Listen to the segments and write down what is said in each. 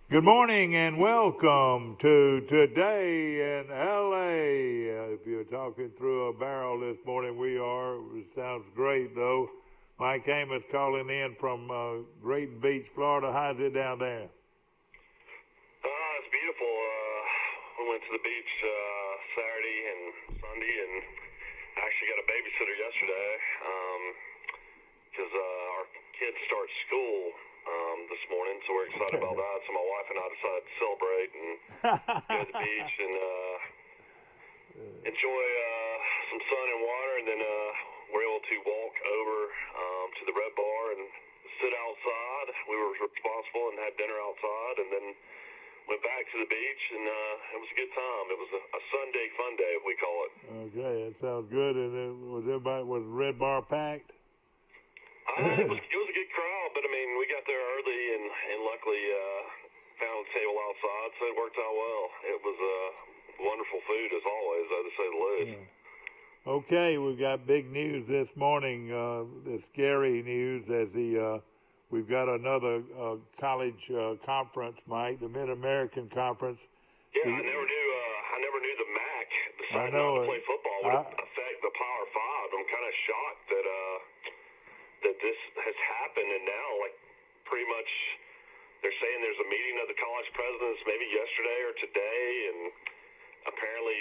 Good morning and welcome to Today in L.A. If you're talking through a barrel this morning, we are. It sounds great, though. Mike Amos calling in from Great Beach, Florida. How's it down there? It's beautiful. We went to the beach Saturday and Sunday, and actually got a babysitter yesterday because our kids start school this morning, so we're excited about that. So my wife and I decided to celebrate and go to the beach and enjoy some sun and water, and then we're able to walk over to the Red Bar and sit outside. We were responsible and had dinner outside, and then went back to the beach, and it was a good time. It was a Sunday fun day, we call it. Okay, that sounds good. And was Red Bar packed? It was a good crowd, but I mean, we got there early and luckily found a table outside, so it worked out well. It was wonderful food as always, to say the least. Yeah. Okay, we've got big news this morning. The scary news as we've got another college conference, Mike, the Mid-American Conference. Yeah, I never knew the MAC decided not to play football would affect the Power Five. I'm kind of shocked that this has happened, and now, like, pretty much they're saying there's a meeting of the college presidents maybe yesterday or today, and apparently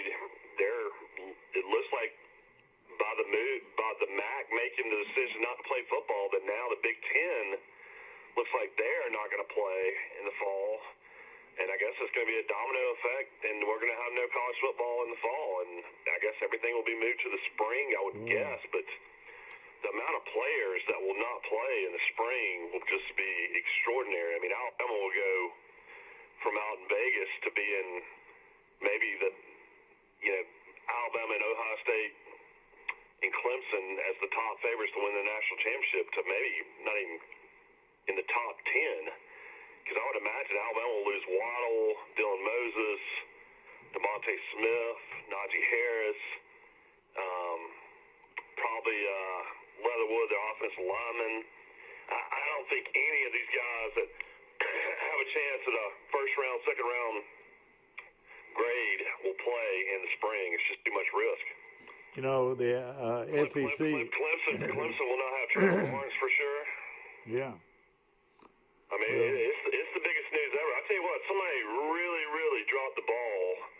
it looks like by the MAC making the decision not to play football, that now the Big Ten looks like they're not going to play in the fall, and I guess it's going to be a domino effect, and we're going to have no college football in the fall, and I guess everything will be moved to the spring, I would guess, but the amount of players that will not play in the spring will just be extraordinary. I mean, Alabama will go from out in Vegas to being maybe Alabama and Ohio State and Clemson as the top favorites to win the national championship to maybe not even in the top 10. Because I would imagine Alabama will lose Waddle, Dylan Moses, DeMonte Smith, Najee Harris, probably Leatherwood, their offensive lineman. I don't think any of these guys that have a chance at a first round, second round grade will play in the spring. It's just too much risk. You know, the SEC. Clemson will not have Trevor Lawrence for sure. Yeah. I mean, it's the biggest news ever. I tell you what, somebody really, really dropped the ball.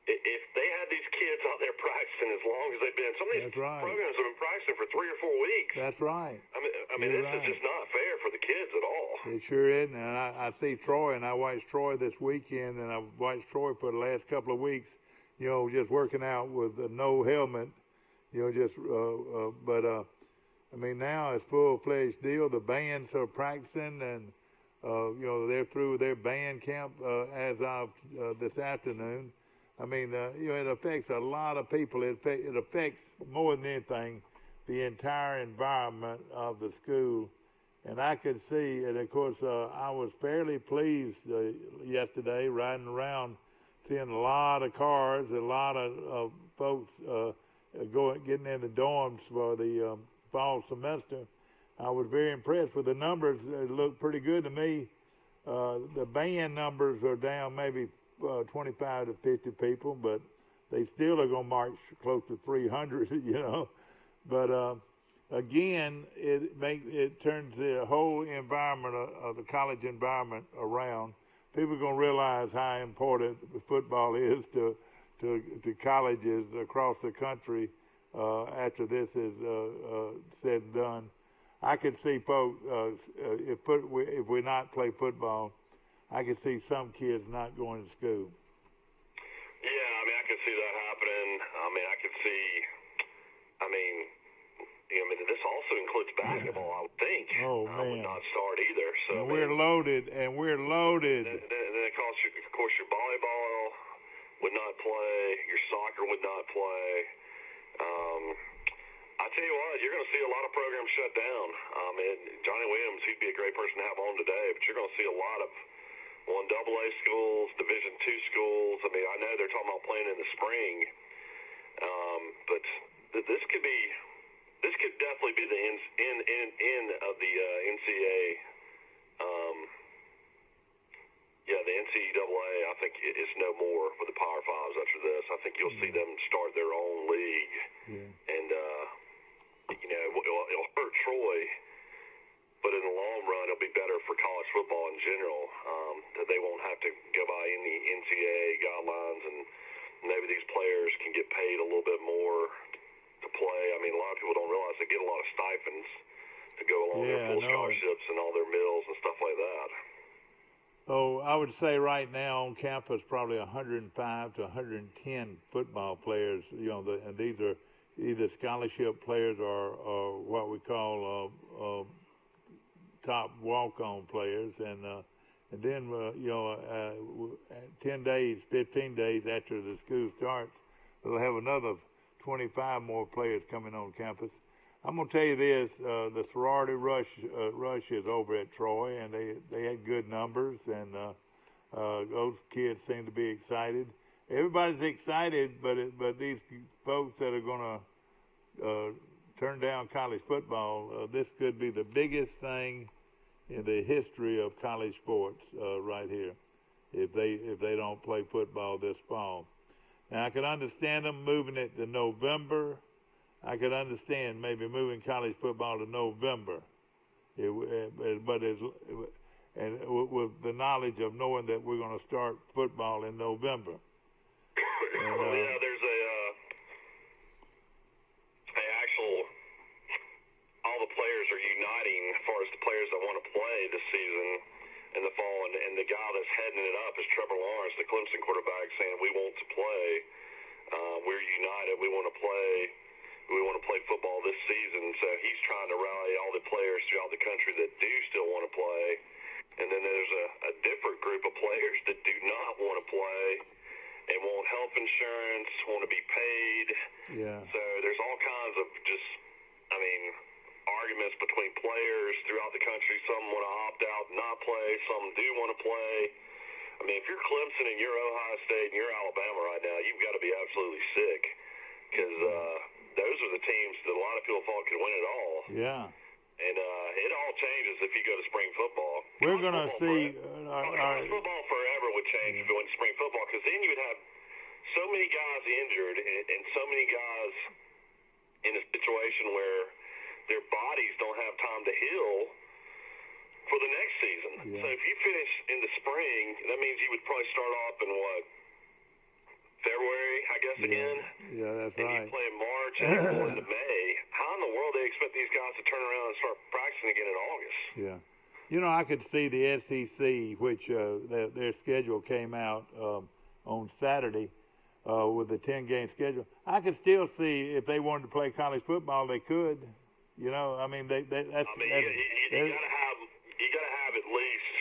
If they had these kids out there practicing as long as they've been, some of these programs have been practicing for 3 or 4 weeks. That's right. I mean, this is just not fair for the kids at all. It sure isn't. And I see Troy, and I watched Troy this weekend, and I've watched Troy for the last couple of weeks, just working out with no helmet, I mean, now it's full-fledged deal. The bands are practicing, and, they're through their band camp as of this afternoon. I mean, it affects a lot of people. It affects more than anything the entire environment of the school. And I could see, and of course, I was fairly pleased yesterday riding around, seeing a lot of cars, a lot of folks getting in the dorms for the fall semester. I was very impressed with the numbers. It looked pretty good to me. The band numbers are down maybe 25 to 50 people, but they still are going to march close to 300, But again, it turns the whole environment of the college environment around. People are going to realize how important football is to colleges across the country after this is said and done. I could see folks, if we not play football, I could see some kids not going to school. Yeah, I mean, I could see that happening. This also includes basketball, I would think. Oh, man. Would not start either. So and we're loaded. Then of course, your volleyball would not play. Your soccer would not play. I tell you what, you're going to see a lot of programs shut down. Johnny Williams, he'd be a great person to have on today, but you're going to see a lot of 1AA schools, Division II schools. I mean, I know they're talking about playing in the spring, but this could definitely be the end of the NCAA better for college football in general, that they won't have to go by any NCAA guidelines, and maybe these players can get paid a little bit more to play. I mean, a lot of people don't realize they get a lot of stipends to go along with their full scholarships and all their meals and stuff like that. Oh, I would say right now on campus probably 105 to 110 football players. And these are either scholarship players or what we call top walk-on players. And then 10 days, 15 days after the school starts, they'll have another 25 more players coming on campus. I'm going to tell you this, the sorority rush is over at Troy, and they had good numbers, and those kids seem to be excited. Everybody's excited, but these folks that are going to turn down college football, this could be the biggest thing in the history of college sports right here, if they don't play football this fall. Now, I can understand them moving it to November. I could understand maybe moving college football to November, with the knowledge of knowing that we're going to start football in November. And, there's all the players are uniting as far as the players that want to play this season in the fall, and the guy that's heading it up is Trevor Lawrence, the Clemson quarterback, saying we want to play. We're united. We want to play. We want to play football this season, so he's trying to rally all the players throughout the country that do still want to play. And then there's a different group of players that do not want to play and want health insurance, want to be paid. Yeah. So there's all kinds of arguments between players throughout the country. Some want to opt out and not play. Some do want to play. I mean, if you're Clemson and you're Ohio State and you're Alabama right now, you've got to be absolutely sick because those are the teams that a lot of people thought could win it all. Yeah. And it all changes if you go to spring football. We're going to see... football forever would change if you went to spring football, because then you would have so many guys injured and so many guys in a situation where their bodies don't have time to heal for the next season. Yeah. So if you finish in the spring, that means you would probably start off in February, I guess, again. Yeah, that's and right. And you play in March and you go into May. How in the world do they expect these guys to turn around and start practicing again in August? Yeah. I could see the SEC, which their schedule came out on Saturday with the 10-game schedule. I could still see if they wanted to play college football, they could. I mean, you gotta have at least.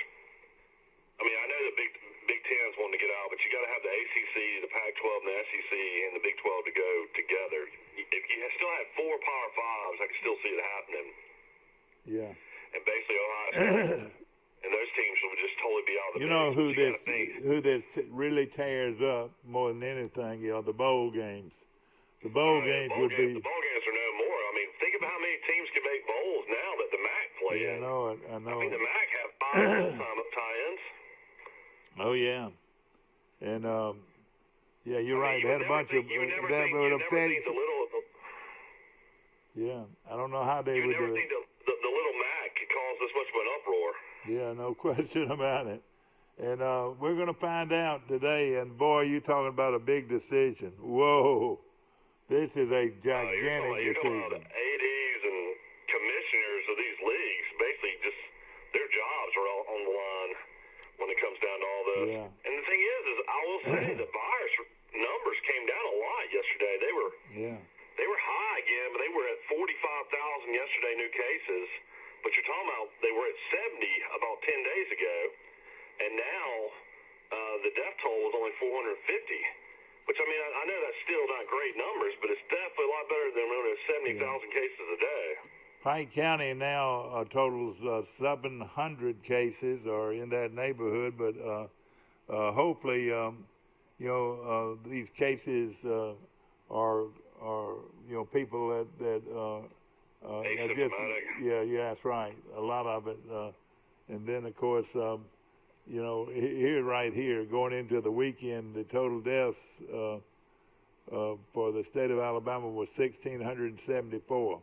I mean, I know the Big Ten's wanting to get out, but you got to have the ACC, the Pac-12, and the SEC, and the Big 12 to go together. If you still have 4 Power Fives, I can still see it happening. Yeah. And basically, Ohio State and those teams will just totally be out of the mix. Who this really tears up more than anything? The bowl games. The bowl games would be. The bowl games are no more. I mean, think about how many teams can make bowls now that the MAC play in. I know it. I mean, the MAC have 5 full-time tie-ins. Oh yeah, and you're right. They had a bunch of that would affect. Yeah, I don't know how they would do it. The little Mac caused this much of an uproar. Yeah, no question about it. And we're going to find out today. And boy, you're talking about a big decision. Whoa, this is a gigantic you're talking decision. about ADs and commissioners of these leagues. Basically, just their jobs are all on the line when it comes down to all this. Yeah. And the thing is I will say the virus numbers came down a lot yesterday. They were high again, but they were at 45,000 yesterday, new cases. But you're talking about they were at 70 about 10 days ago, and now the death toll was only 450. Which, I mean, I know that's still not great numbers, but it's definitely a lot better than when there's 70,000 cases a day. Pike County now totals 700 cases, or in that neighborhood, but hopefully, these cases are people that asymptomatic. That's right. A lot of it, and then of course, right here, going into the weekend, the total deaths for the state of Alabama was 1,674.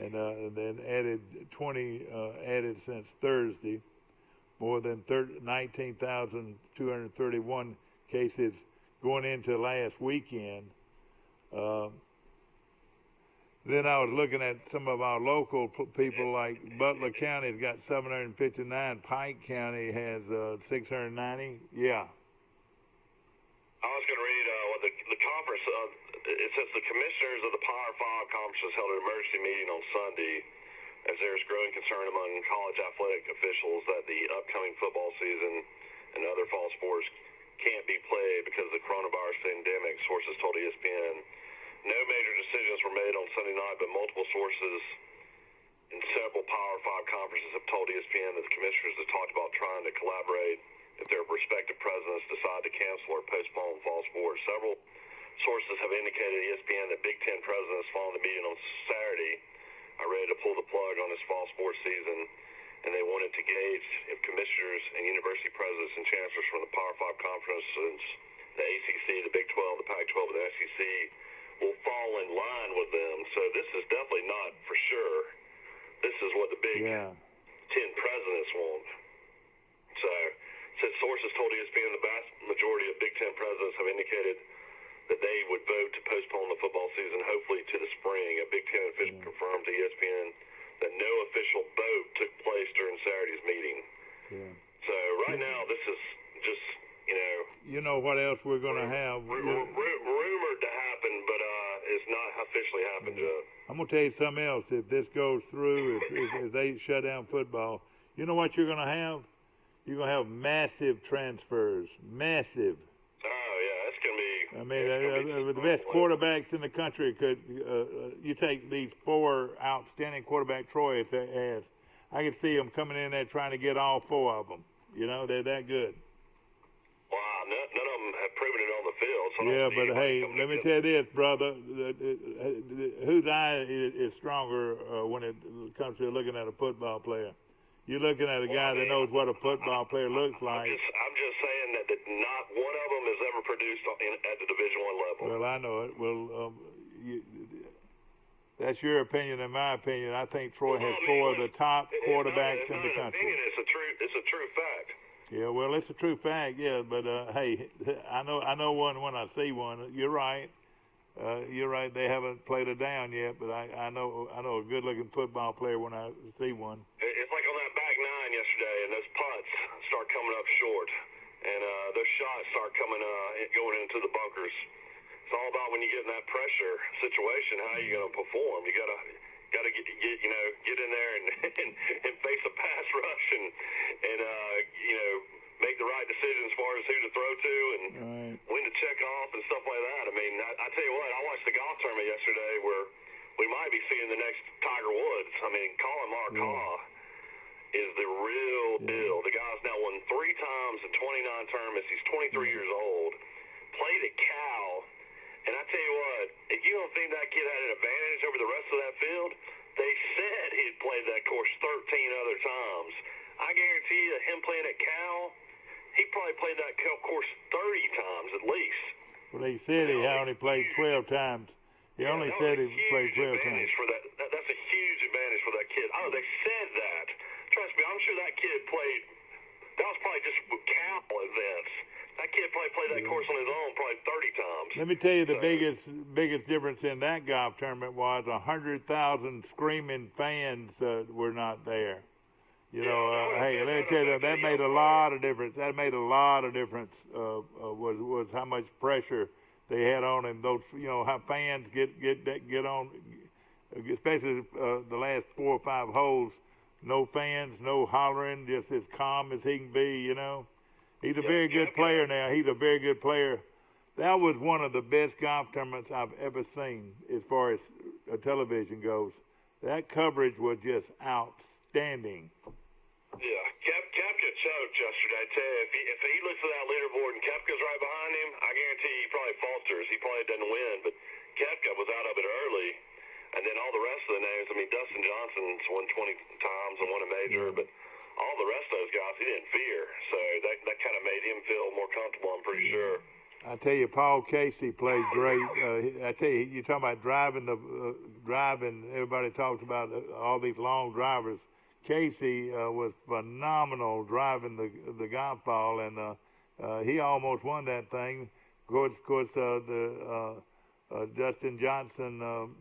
and then added 20 added since Thursday. More than 19,231 cases going into last weekend. Then I was looking at some of our local people, like Butler County's got 759. Pike County has 690. Yeah. I was going to read what the conference, it says the commissioners of the Power 5 conferences held an emergency meeting on Sunday as there is growing concern among college athletic officials that the upcoming football season and other fall sports can't be played because of the coronavirus pandemic, sources told ESPN. No major decisions were made on Sunday night, but multiple sources in several Power 5 conferences have told ESPN that the commissioners have talked about trying to collaborate if their respective presidents decide to cancel or postpone fall sports. Several sources have indicated to ESPN that Big Ten presidents following the meeting on Saturday are ready to pull the plug on this fall sports season, and they wanted to gauge if commissioners and university presidents and chancellors from the Power 5 conferences, the ACC, the Big 12, the Pac-12, and the SEC, will fall in line with them. So this is definitely not for sure. This is what the Big 10 presidents want. So, said sources told ESPN the vast majority of Big Ten presidents have indicated that they would vote to postpone the football season, hopefully to the spring. A Big Ten official confirmed to ESPN that no official vote took place during Saturday's meeting. Yeah. So right now, this is just, You know what else we're going to have? Rumored to happen, but it's not officially happened yet. I'm going to tell you something else. If this goes through, if they shut down football, you know what you're going to have? You're going to have massive transfers. Massive. Oh, yeah, it's going to be... I mean, the best quarterbacks in the country could... you take these 4 outstanding quarterback Troy has. I could see them coming in there trying to get all 4 of them. They're that good. Wow, none of them have proven it on the field. So yeah, but hey, let me tell you this, brother. Whose eye is stronger when it comes to looking at a football player? You're looking at a guy that knows what a football player looks like. I'm just saying that not one of them has ever produced at the Division I level. Well, I know it. Well, that's your opinion and my opinion. I think Troy has 4 of the top quarterbacks in the country. It's a true fact. Yeah, well, it's a true fact, yeah. But hey, I know one when I see one. You're right. You're right. They haven't played it down yet, but I know a good-looking football player when I see one. It's like on that back 9 yesterday, and those punts start coming up short, and those shots start going into the bunkers. It's all about when you get in that pressure situation, how are you going to perform? You got to get in there and face a pass rush and make the right decision as far as who to throw to and when to check off and stuff like that. I mean, I tell you what, I watched the golf tournament yesterday where we might be seeing the next Tiger Woods. I mean, Colin Morikawa is the real deal. The guy's now won 3 times in 29 tournaments. He's 23 years old. Played at Cal. And I tell you what, if you don't think that kid had an advantage over the rest of that field, they said he'd played that course 13 other times. I guarantee you, him playing at Cal, he probably played that course 30 times at least. Well, he said he only played 12 times. He only said he played 12 times. That's a huge advantage for that kid. Oh, they said that. Trust me, I'm sure that kid played. That was probably just Cal events. That kid probably played that course on his own probably 30 times. Let me tell you, the biggest difference in that golf tournament was 100,000 screaming fans were not there. Hey, let me tell you, that made a lot of difference. That made a lot of difference. Was how much pressure they had on him. Those, how fans get on, especially the last 4 or 5 holes. No fans, no hollering, just as calm as he can be. He's a very good player now. He's a very good player. That was one of the best golf tournaments I've ever seen as far as television goes. That coverage was just outstanding. Yeah, Koepka choked yesterday. I tell you, if he looks at that leaderboard and Koepka's right behind him, I guarantee he probably falters. He probably doesn't win, but Koepka was out of it early. And then all the rest of the names, I mean, Dustin Johnson's won 20 times and won a major, but all the rest of those guys he didn't fear. So that kind of made him feel more comfortable, I'm pretty sure. I tell you, Paul Casey played great. I tell you, you're talking about driving. Everybody talks about all these long drivers. Casey was phenomenal driving the golf ball, and he almost won that thing. Of course, Dustin Johnson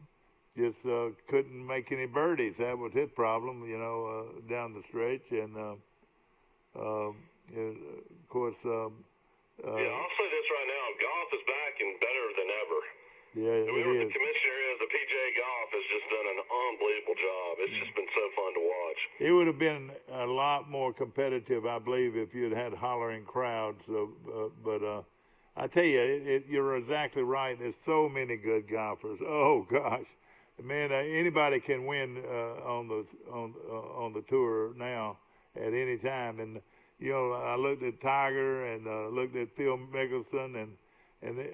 just couldn't make any birdies. That was his problem, down the stretch, and of course. I'll say this right now: golf is back and better than ever. Yeah, Whoever the commissioner is, the PGA Golf has just done an unbelievable job. It's just been so fun to watch. It would have been a lot more competitive, I believe, if you'd had hollering crowds. But I tell you, you're exactly right. There's so many good golfers. Oh gosh, man, anybody can win on the tour now at any time. And I looked at Tiger and looked at Phil Mickelson, and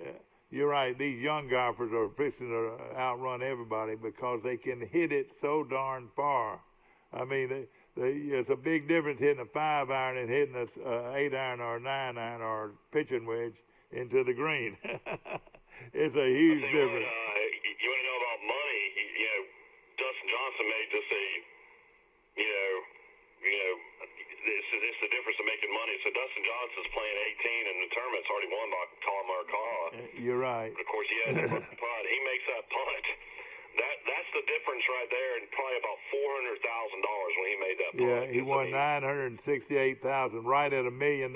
you're right. These young golfers are fixing to outrun everybody because they can hit it so darn far. I mean, it's a big difference hitting a 5-iron and hitting a 8-iron or a 9-iron or pitching wedge into the green. It's a huge difference. You want to know about money? Dustin Johnson made just it's the difference of making money. So Dustin Johnson's playing 18 and the tournament's already won by Colin Morikawa. You're right. But of course, he has the putt. He makes that putt. That's the difference right there, and probably about $400,000 when he made that putt. Yeah, he won $968,000, right at $1 million.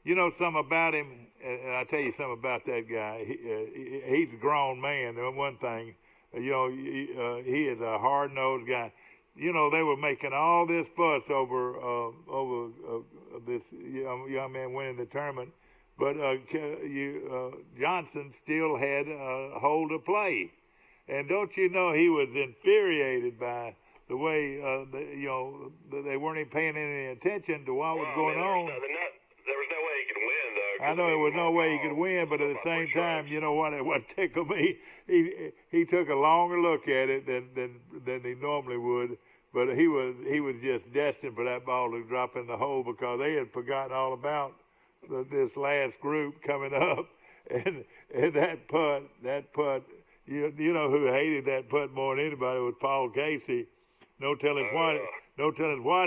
You know something about him, and I tell you something about that guy. He's a grown man. One thing, he is a hard-nosed guy. They were making all this fuss over this young man winning the tournament, but Johnson still had a hole to play, and don't you know he was infuriated by the way they weren't even paying any attention to what was going on. There was no way he could win, though. I know there was no way he could win, but at the same time, you know what tickled me? He took a longer look at it than he normally would, but he was just destined for that ball to drop in the hole because they had forgotten all about this last group coming up, and that putt. You know who hated that putt more than anybody was Paul Casey. No telling what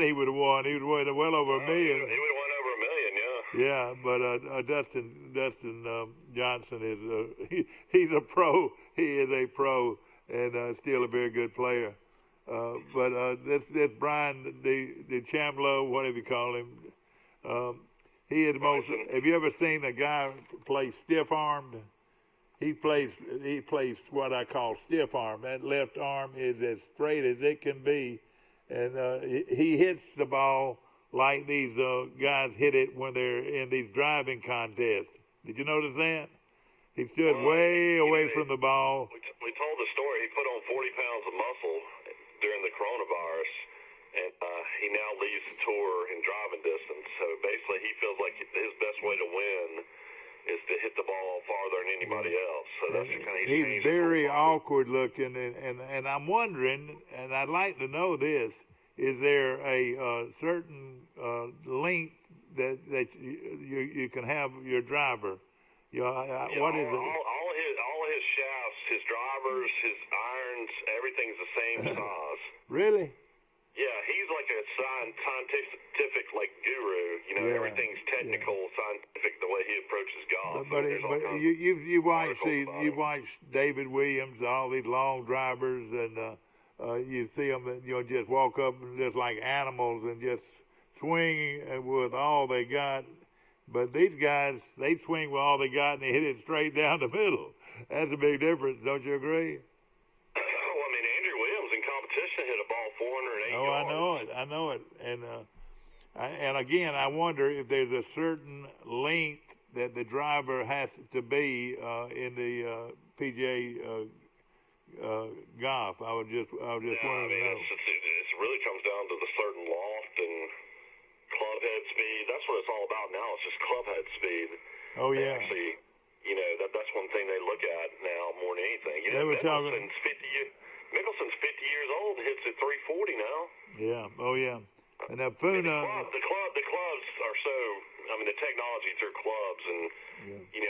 he would have won. He would have won well over $1 million. He would have won over $1 million, yeah. Yeah, but Dustin Johnson he's a pro. He is a pro and still a very good player. But this Brian DeChambeau, whatever you call him, he is the most. Have you ever seen a guy play stiff armed? He plays what I call stiff arm. That left arm is as straight as it can be, and he hits the ball like these guys hit it when they're in these driving contests. Did you notice that? He stood way away from the ball. We told the story. He put on 40 pounds of muscle during the coronavirus, and he now leads the tour in driving distance. So basically, he feels like his best way to win is to hit the ball farther than anybody else. So that's kind of he's very awkward looking, and I'm wondering, and I'd like to know this: is there a certain length that you can have your driver? What is it? All of his shafts, his drivers, his irons, everything's the same size. Really? Yeah, he's like a scientific guru. Everything's technical, scientific, the way he approaches golf. But you've watched David Williams, all these long drivers, and you see them just walk up and just like animals and just swing with all they got. But these guys, they swing with all they got and they hit it straight down the middle. That's a big difference, don't you agree? Well, I mean, Andrew Williams in competition hit a ball 408 yards. Oh, I know it. And again, I wonder if there's a certain length that the driver has to be in the PGA golf. I was just wanting to know. It really comes down to the certain loft and club head speed. That's what it's all about now. It's just club head speed. Oh yeah. Actually, that's one thing they look at now more than anything. They were Mickelson's 50 years old and hits at 340 now. Yeah. Oh yeah. And now Funa. The clubs are so the technology through clubs and,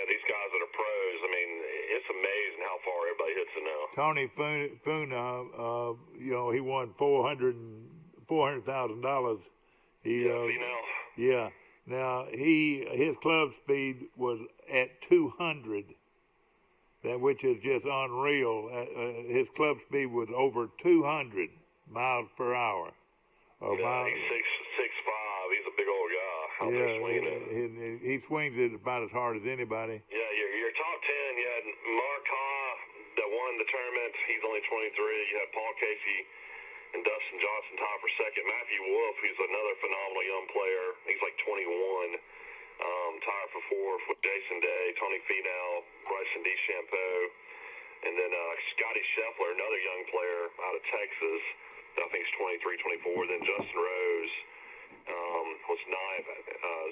these guys that are pros, it's amazing how far everybody hits it now. Tony Funa, he won $400,000. Yeah. Now, his club speed was at 200, which is just unreal. His club speed was over 200 miles per hour. He's 6'5". He's a big old guy. He swings it about as hard as anybody. Yeah, your top 10, you had Mark Haw that won the tournament. He's only 23. You had Paul Casey and Dustin Johnson tied for second. Matthew Wolf, who's another phenomenal young player. He's like 21. Tied for fourth with Jason Day, Tony Finau, Bryson DeChambeau, and then Scotty Scheffler, another young player out of Texas. I think he's 23, 24. Then Justin Rose was ninth.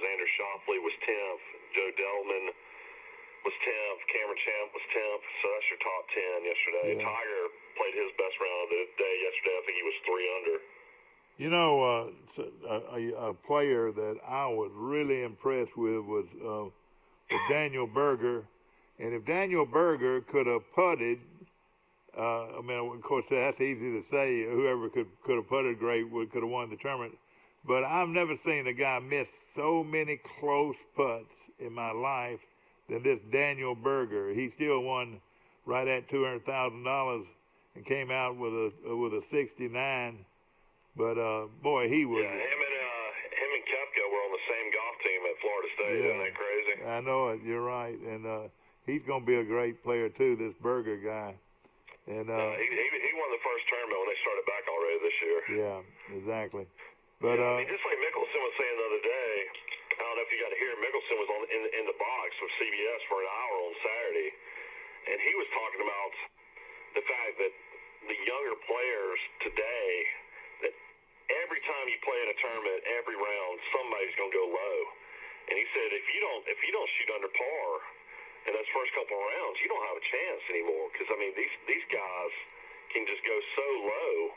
Xander Schauffele was 10th. Joe Delman was 10th. Cameron Champ was 10th. So that's your top 10 yesterday. Yeah. Tiger played his best round of the day yesterday. I think he was 3 under. A player that I was really impressed with was Daniel Berger. And if Daniel Berger could have putted, of course, that's easy to say. Whoever could have putted great could have won the tournament. But I've never seen a guy miss so many close putts in my life than this Daniel Berger. He still won right at $200,000 and came out with a 69. But boy, he was. Yeah, him and Koepka were on the same golf team at Florida State. Yeah, isn't that crazy? I know it. You're right, and he's going to be a great player too. This Berger guy, and he won the first tournament when they started back already this year. Yeah, exactly. But just like Mickelson was saying the other day, I don't know if you got to hear. Mickelson was in the box with CBS for an hour on Saturday, and he was talking about the fact that the younger players today. Every time you play in a tournament, every round, somebody's going to go low. And he said, if you don't shoot under par in those first couple of rounds, you don't have a chance anymore. Because these guys can just go so low,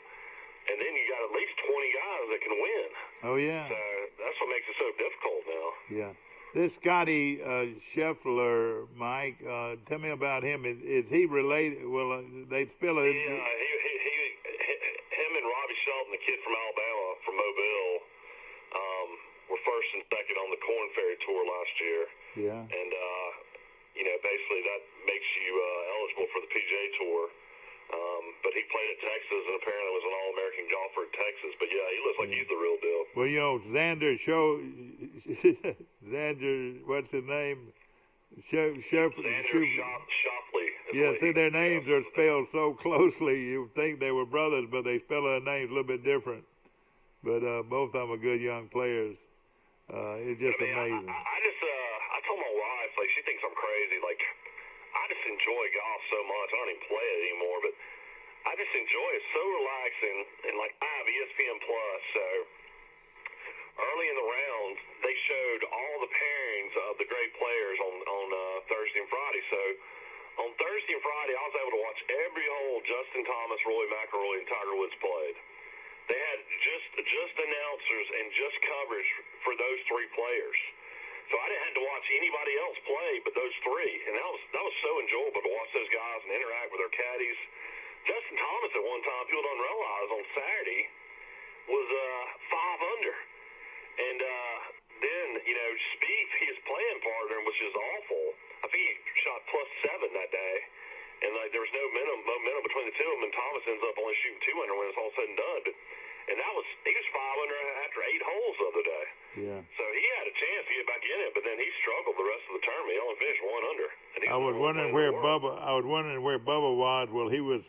and then you got at least 20 guys that can win. Oh yeah. So that's what makes it so difficult now. Yeah. This Scotty Scheffler, Mike, tell me about him. Is he related? Well, they spell it. Yeah, him and Robbie Shelton, the kid from Alabama, from Mobile, were first and second on the Korn Ferry Tour last year. Yeah. And, basically that makes you eligible for the PGA Tour. But he played at Texas and apparently was an All-American golfer at Texas. But, yeah, he looks like he's the real deal. Well, Xander, what's his name? Xander Schauffele. Yeah, see, their names are spelled so closely. You think they were brothers, but they spell their names a little bit different. But both of them are good young players. It's just amazing. I told my wife, she thinks I'm crazy. I just enjoy golf so much. I don't even play it anymore, but I just enjoy it. It's so relaxing. And, I have ESPN Plus, so early in the round, they showed all the pairings of the great players on Thursday and Friday. So on Thursday and Friday, I was able to watch every hole Justin Thomas, Rory McIlroy, and Tiger Woods played. They had just announcers and just coverage for those three players. So I didn't have to watch anybody else play but those three. And that was so enjoyable to watch those guys and interact with their caddies. Justin Thomas at one time, people don't realize, on Saturday was 5 under. And then, Spieth, his playing partner, which is awful. I think he shot +7 that day. And there was no momentum between the two of them, and Thomas ends up only shooting 2 under when it's all said and done. He was 5 under after 8 holes the other day. Yeah. So he had a chance to get back in it, but then he struggled the rest of the tournament. He only finished 1 under. I was wondering where Bubba was. Well, he was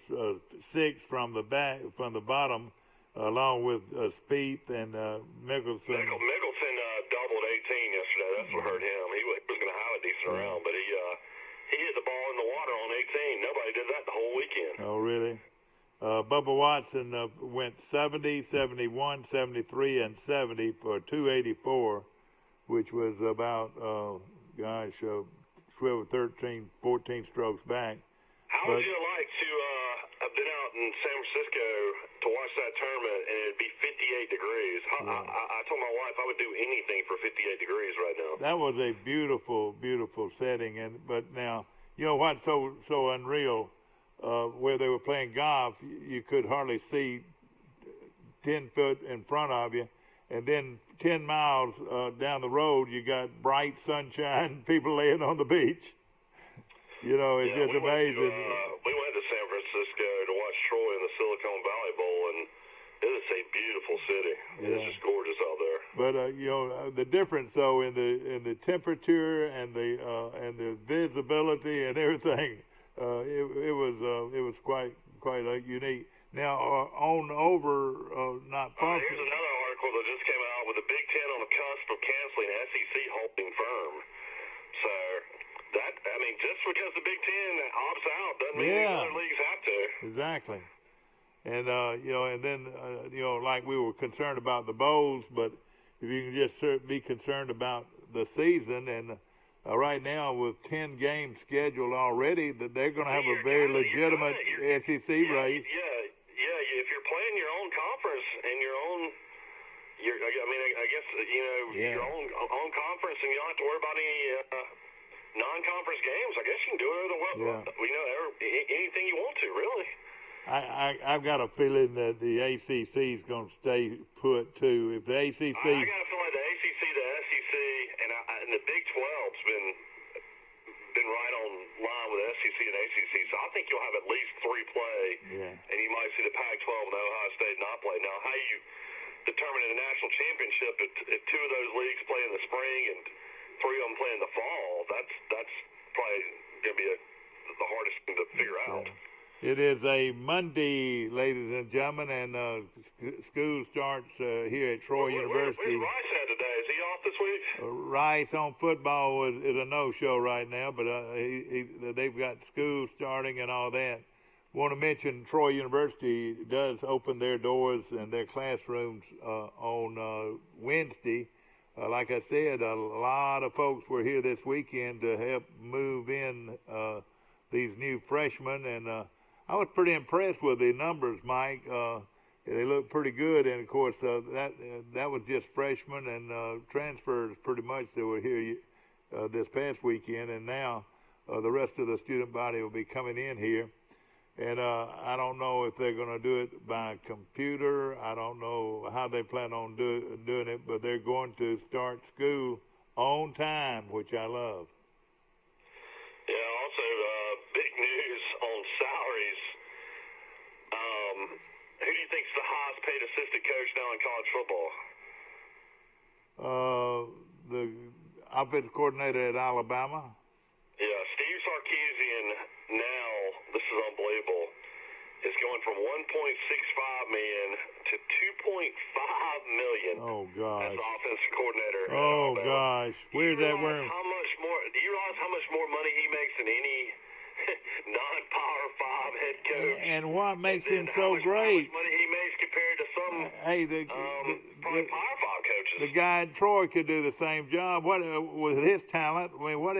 6 from the bottom, along with Spieth and Mickelson. Mickelson doubled 18 yesterday. That's what hurt him. He was going to have a decent round, but he hit the ball in the water on 18. Nobody did that the whole weekend. Oh, really? Bubba Watson went 70, 71, 73, and 70 for 284, which was about, 12, 13, 14 strokes back. How would you like to have been out in San Francisco to watch that tournament, and it'd be 58 degrees. I told my wife I would do anything for 58 degrees right now. That was a beautiful, beautiful setting. But now, you know what's so unreal? Where they were playing golf, you could hardly see 10 foot in front of you, and then 10 miles down the road, you got bright sunshine, people laying on the beach. You know, it's just amazing. We went to San Francisco to watch Troy in the Silicon Valley Bowl, and it is a beautiful city. Yeah. It's just gorgeous out there. But you know, the difference though in the temperature and the visibility and everything, it was quite unique. Now on over, not far. Here's another article that just came out with the Big Ten on the cusp of canceling SEC holding firm. So that, I mean, just because the Big Ten opts out doesn't mean the other leagues have to. Exactly. And you know, and then you know, like we were concerned about the bowls, but if you can just be concerned about the season, and right now with 10 games scheduled already, that they're going to have a very legitimate SEC race. If you're playing your own conference and I guess your own conference, and you don't have to worry about any non-conference games. I guess you can do anything you want to, really. I've got a feeling that the ACC is going to stay put too. If the ACC, I got a feeling the ACC, the SEC, and the Big 12's been right on line with the SEC and ACC. So I think you'll have at least 3 play, and you might see the Pac-12 and Ohio State not play. Now, how you determine a national championship if 2 of those leagues play in the spring and 3 of them play in the fall, that's probably going to be the hardest thing to figure out. It is a Monday, ladies and gentlemen, and school starts here at Troy University. Where's Rice at today? Is he off this week? Rice on football is a no-show right now, but they've got school starting and all that. Want to mention Troy University does open their doors and their classrooms on Wednesday. Like I said, a lot of folks were here this weekend to help move in these new freshmen, and I was pretty impressed with the numbers, Mike. They look pretty good, and of course that was just freshmen and transfers pretty much that were here this past weekend, and now the rest of the student body will be coming in here. And I don't know if they're going to do it by computer. I don't know how they plan on doing it, but they're going to start school on time, which I love. Yeah, also big news on salaries. Who do you think's the highest paid assistant coach now in college football? The offensive coordinator at Alabama. Yeah, Steve Sarkisian now, this is unbelievable, is going from $1.65 million to $2.5 million. Oh, gosh. As offensive coordinator. Oh, gosh. Where's that worm? Do you realize how much more money he makes than any non-Power 5 head coach? And what makes him so great? How much money he makes compared to some probably Power 5 coaches. The guy at Troy could do the same job. What with his talent? I mean, what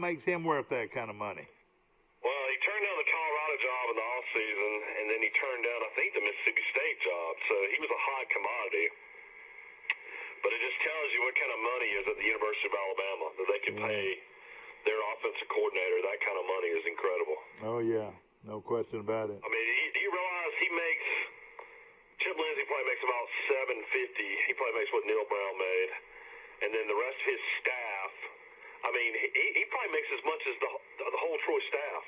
makes him worth that kind of money? Well, he turned down the Colorado job in the off season, and then he turned down, I think, the Mississippi State job. So he was a hot commodity. But it just tells you what kind of money is at the University of Alabama, that they can pay their offensive coordinator. That kind of money is incredible. Oh, yeah. No question about it. I mean, do you realize Chip Lindsey probably makes about $750. He probably makes what Neil Brown made. And then the rest of his staff, I mean, he probably makes as much as the whole Troy staff.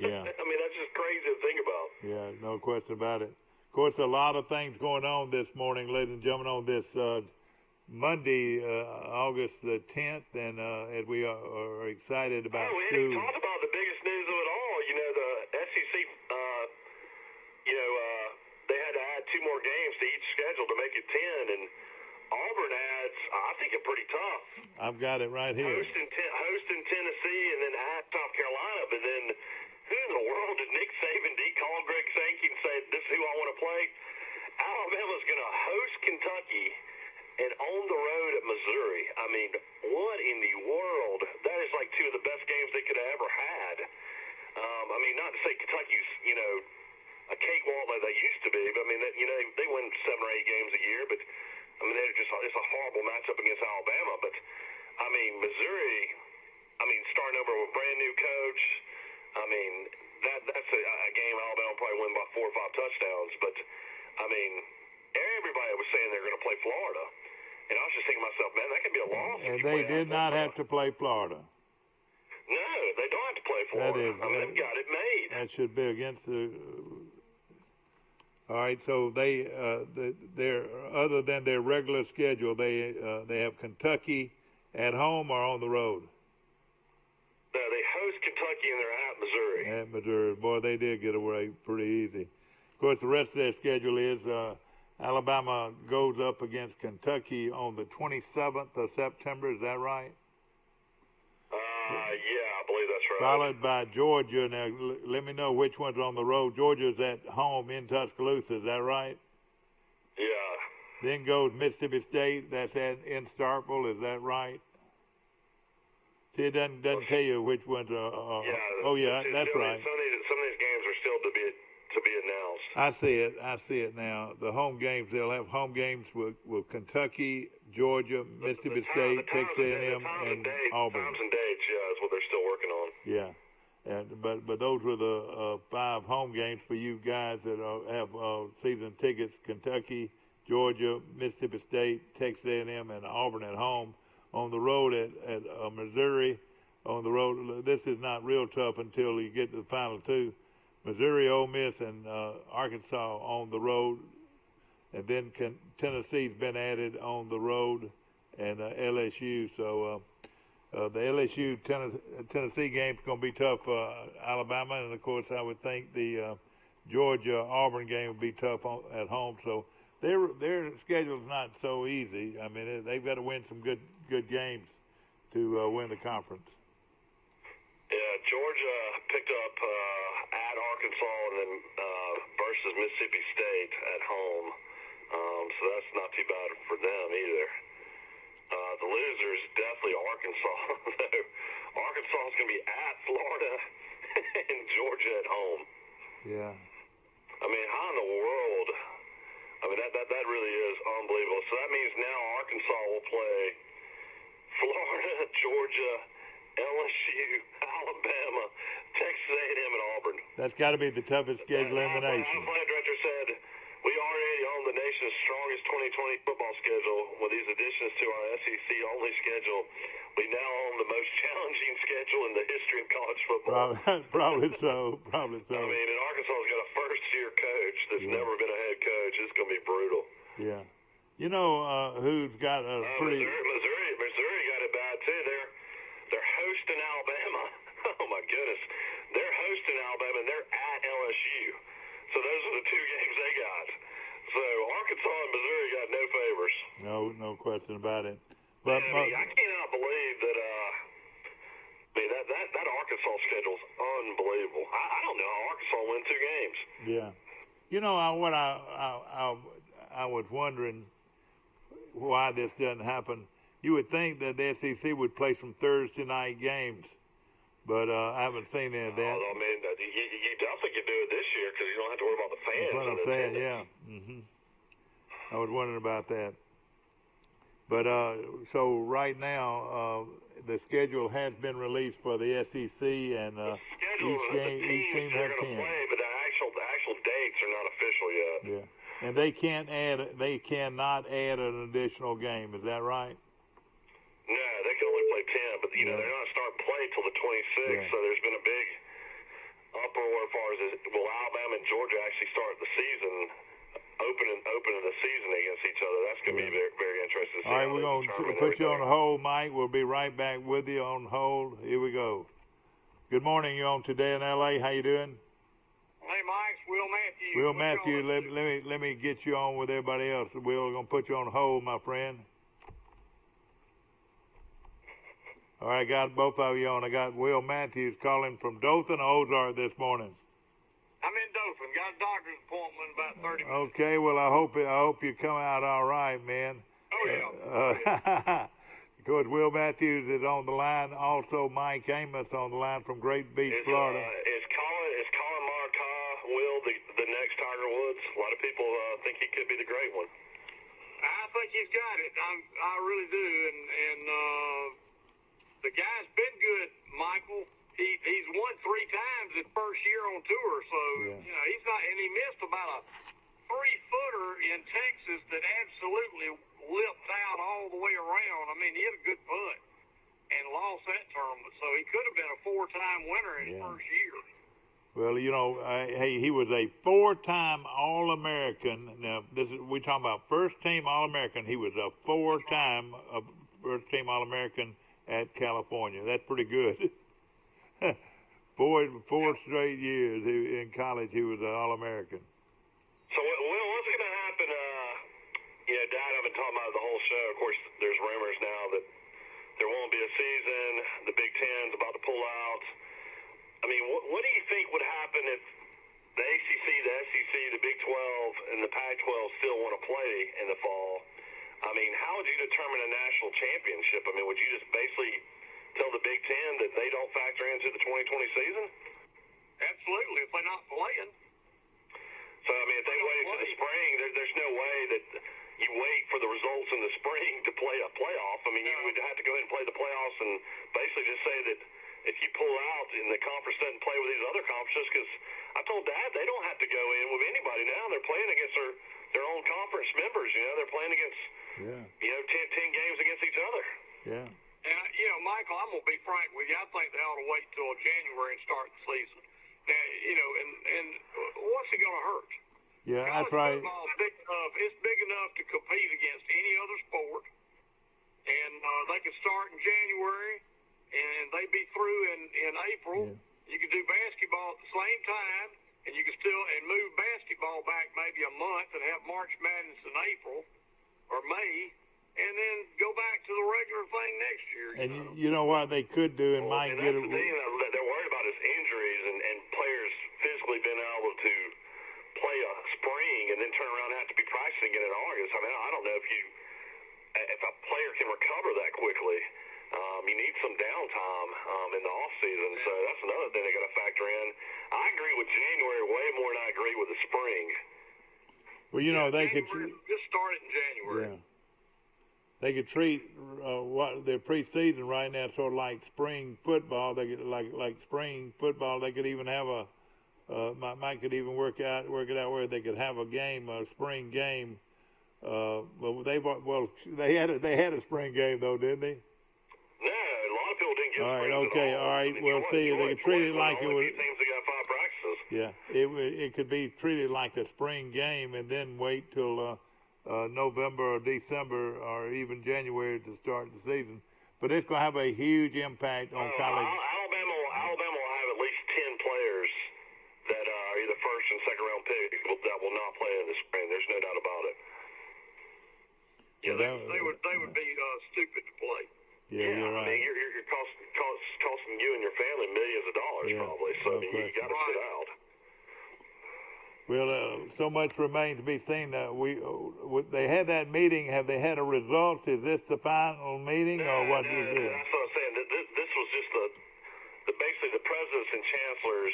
Yeah. I mean, that's just crazy to think about. Yeah, no question about it. Of course, a lot of things going on this morning, ladies and gentlemen, on this Monday, August the 10th, and as we are excited about we school. We talked about the biggest news of it all. You know, the SEC, they had to add 2 more games to each schedule to make it 10, and Auburn adds, I think, are pretty tough. I've got it right here. Hosting Tennessee and then at South Carolina, but then who in the world did Nick Saban call Greg Sankey and say, this is who I want to play? Alabama's going to host Kentucky and on the road at Missouri. I mean, what in the world? That is like 2 of the best games they could have ever had. I mean, not to say Kentucky's, a cakewalk like they used to be. But I mean, they win 7 or 8 games a year, but I mean, it's a horrible matchup against Alabama. But I mean, Missouri, starting over with a brand new coach. I mean, that's a game Alabama will probably win by 4 or 5 touchdowns. But I mean, everybody was saying they're going to play Florida, and I was just thinking to myself, man, that could be a loss. And they did not have to play Florida. No, they don't have to play Florida. They've got it made. That should be against the. All right, so they're other than their regular schedule, they have Kentucky at home or on the road. No, they host Kentucky and they're at Missouri. At Missouri, boy, they did get away pretty easy. Of course, the rest of their schedule is Alabama goes up against Kentucky on the 27th of September. Is that right? Yeah, I believe that's right. Followed by Georgia. Now, let me know which one's on the road. Georgia's at home in Tuscaloosa. Is that right? Yeah. Then goes Mississippi State. That's in Starkville. Is that right? See, it doesn't tell you which ones are. Yeah. Oh, yeah, that's right. Some of these games are still to be announced. I see it now. The home games, they'll have home games with Kentucky, Georgia, Mississippi State, Texas A&M, and Auburn. Times and dates, yeah, is what they're still working on. Yeah, but those were the 5 home games for you guys that have season tickets: Kentucky, Georgia, Mississippi State, Texas A&M, and Auburn at home. On the road at Missouri, on the road. This is not real tough until you get to the final 2. Missouri, Ole Miss, and Arkansas on the road. And then Tennessee's been added on the road, and LSU. So the LSU Tennessee game's going to be tough for Alabama. And, of course, I would think the Georgia-Auburn game would be tough at home. So their schedule's not so easy. I mean, they've got to win some good games to win the conference. Yeah, Georgia picked up at Arkansas and then versus Mississippi State at home. So that's not too bad for them either. The loser is definitely Arkansas. Arkansas is going to be at Florida and Georgia at home. Yeah. I mean, how in the world? I mean, that really is unbelievable. So that means now Arkansas will play Florida, Georgia, LSU, Alabama, Texas A&M, and Auburn. That's got to be the toughest schedule in the nation. Our plan director said, we already own the nation's strongest 2020 football schedule. With these additions to our SEC-only schedule, we now own the most challenging schedule in the history of college football. Probably so. I mean, and Arkansas's got a first-year coach that's never been a head coach. It's going to be brutal. Yeah. You know who's got a pretty... Missouri got it bad, too. They're hosting Alabama. Oh, my goodness. They're hosting Alabama, and they're at LSU. So those are the 2 games they got. So Arkansas and Missouri got no favors. No question about it. But I cannot believe that. That Arkansas schedule's unbelievable. I don't know how Arkansas win 2 games. Yeah. You know what I was wondering why this doesn't happen. You would think that the SEC would play some Thursday night games, but I haven't seen any of that. I mean, you definitely could do it this year because you don't have to worry about the fans. That's what I'm saying, yeah. Mm-hmm. I was wondering about that. But so right now, the schedule has been released for the SEC, and each team has 10. Play, but the actual dates are not official yet. Yeah, and they cannot add an additional game. Is that right? No, they can only play 10, but they're not starting play till the 26th. Yeah. So there's been a big uproar as far as will Alabama and Georgia actually start the season, opening the season against each other. That's going to be very, very interesting. All right, we're going to put you on hold, Mike. We'll be right back with you on hold. Here we go. Good morning. You're on Today in L.A. How you doing? Hey, Mike, it's Will Matthews. Will Matthews, let me get you on with everybody else. Will, we're going to put you on hold, my friend. All right, I got both of you on. I got Will Matthews calling from Dothan, Ozark this morning. I'm in Dothan. Got a doctor's appointment in about 30 minutes. Okay, well, I hope you come out all right, man. Oh, yeah. Of course, Will Matthews is on the line. Also, Mike Amos on the line from Great Beach, Florida. Is Colin Marcotte, Will, the next Tiger Woods? A lot of people think he could be the great one. I think he's got it. I really do. And the guy's been good, Michael. He's won 3 times his first year on tour, so he's not. And he missed about a 3-footer in Texas that absolutely lipped out all the way around. I mean, he had a good putt and lost that tournament, so he could have been a 4-time winner in his first year. Well, hey, he was a 4-time All-American. Now, we're talking about first-team All-American. He was a 4-time first-team All-American at California. That's pretty good. Four straight years in college, he was an All-American. So, what's going to happen? Dad, I've been talking about it the whole show. Of course, there's rumors now that there won't be a season. The Big Ten's about to pull out. I mean, what do you think would happen if the ACC, the SEC, the Big 12, and the Pac-12 still want to play in the fall? I mean, how would you determine a national championship? I mean, would you just basically tell the Big Ten that they don't factor into the 2020 season? Absolutely, if they're not playing. So, I mean, if they wait to the spring, there's no way that you wait for the results in the spring to play a playoff. I mean, you would have to go ahead and play the playoffs and basically just say that if you pull out and the conference doesn't play with these other conferences, because I told Dad they don't have to go in with anybody now. They're playing against their own conference members. They're playing against 10 games against each other. Yeah. And Michael, I'm gonna be frank with you. I think they ought to wait till January and start the season. Now, and what's it gonna hurt? Yeah, college that's right. Football is big enough. It's big enough to compete against any other sport, and they can start in January, and they be through in April. Yeah. You can do basketball at the same time, and you can still move basketball back maybe a month and have March Madness in April or May, and then go back to the regular thing next year. You know what they could do and might get it. The thing that they're worried about is injuries and players physically being able to play a spring and then turn around and have to be practicing again in August. I mean, I don't know if a player can recover that quickly. You need some downtime in the off season, so that's another thing they got to factor in. I agree with January way more than I agree with the spring. Well, they could just start it in January. Yeah. They could treat their preseason right now sort of like spring football. They could like spring football. They could even have Mike could even work it out where they could have a spring game. But they had a spring game though, didn't they? No, a lot of people didn't get. All right, okay, all right. Well, see, they could treat it like it was. Teams that got 5 practices. Yeah, it could be treated like a spring game, and then wait till November or December or even January to start the season. But it's going to have a huge impact on college. Alabama will have at least 10 players that are either first and second round picks that will not play in the spring. There's no doubt about it. Yeah, they would be stupid to play. Yeah, you're right. I mean, you're costing you and your family millions of dollars probably. So you got to sit out. Well, so much remains to be seen. They had that meeting. Have they had a result? Is this the final meeting, or what is this? That's what I'm saying. This was just basically the presidents and chancellors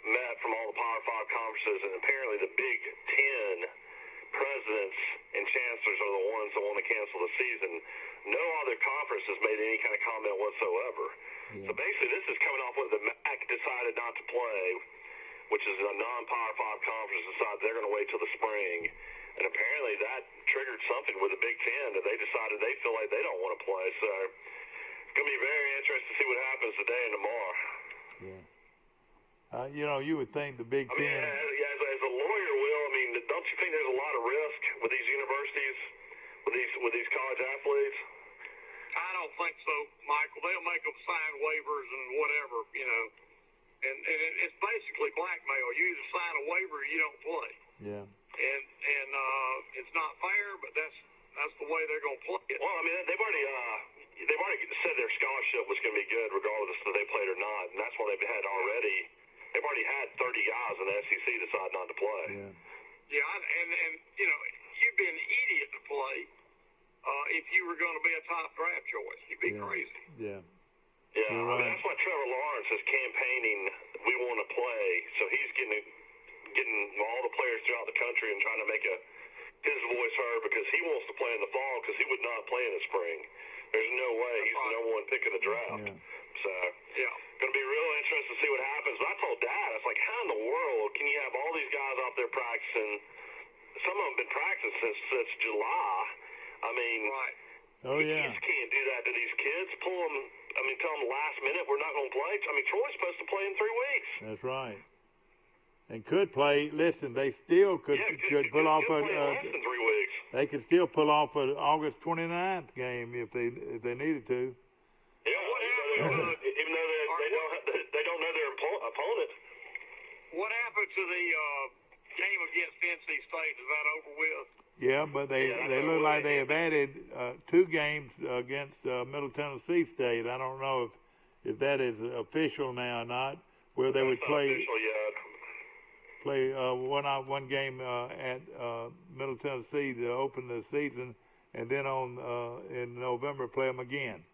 met from all the Power 5 conferences, and apparently the Big Ten presidents and chancellors are the ones that want to cancel the season. No other conference has made any kind of comment whatsoever. Yeah. So basically, this is coming off what the MAC decided not to play, which is a non-Power 5 conference, decided they're going to wait till the spring. And apparently that triggered something with the Big Ten that they decided they feel like they don't want to play. So it's going to be very interesting to see what happens today and tomorrow. Yeah. You would think the Big Ten... As a lawyer, Will, I mean, don't you think there's a lot of risk with these universities, with these college athletes? I don't think so, Michael. They'll make them sign waivers and whatever, And it's basically blackmail. You either sign a waiver or you don't play. Yeah. And it's not fair, but that's the way they're going to play it. Well, I mean, they've already said their scholarship was going to be good regardless if they played or not, and that's why they've already had 30 guys in the SEC decide not to play. Yeah. Yeah, and you'd be an idiot to play if you were going to be a top draft choice. You'd be crazy. Yeah. Yeah, I mean, that's why Trevor Lawrence is campaigning, we want to play, so he's getting getting all the players throughout the country and trying to make his voice heard because he wants to play in the fall because he would not play in the spring. There's no way. He's the number one pick in the draft. Yeah. So, going to be real interesting to see what happens. But I told Dad, I was like, how in the world can you have all these guys out there practicing? Some of them have been practicing since July. I mean, you just can't do that to these kids. Tell them last minute we're not going to play. I mean, Troy's supposed to play in 3 weeks. That's right. And could play. Listen, they still could pull off less than 3 weeks. They could still pull off an August 29th game if they needed to. Yeah, even though they don't know their opponent. What happened to the game against NC State? Is that over with? Yeah, but they look like they have added 2 games against Middle Tennessee State. I don't know if that is official now or not. Where they would play one game at Middle Tennessee to open the season, and then in November play them again.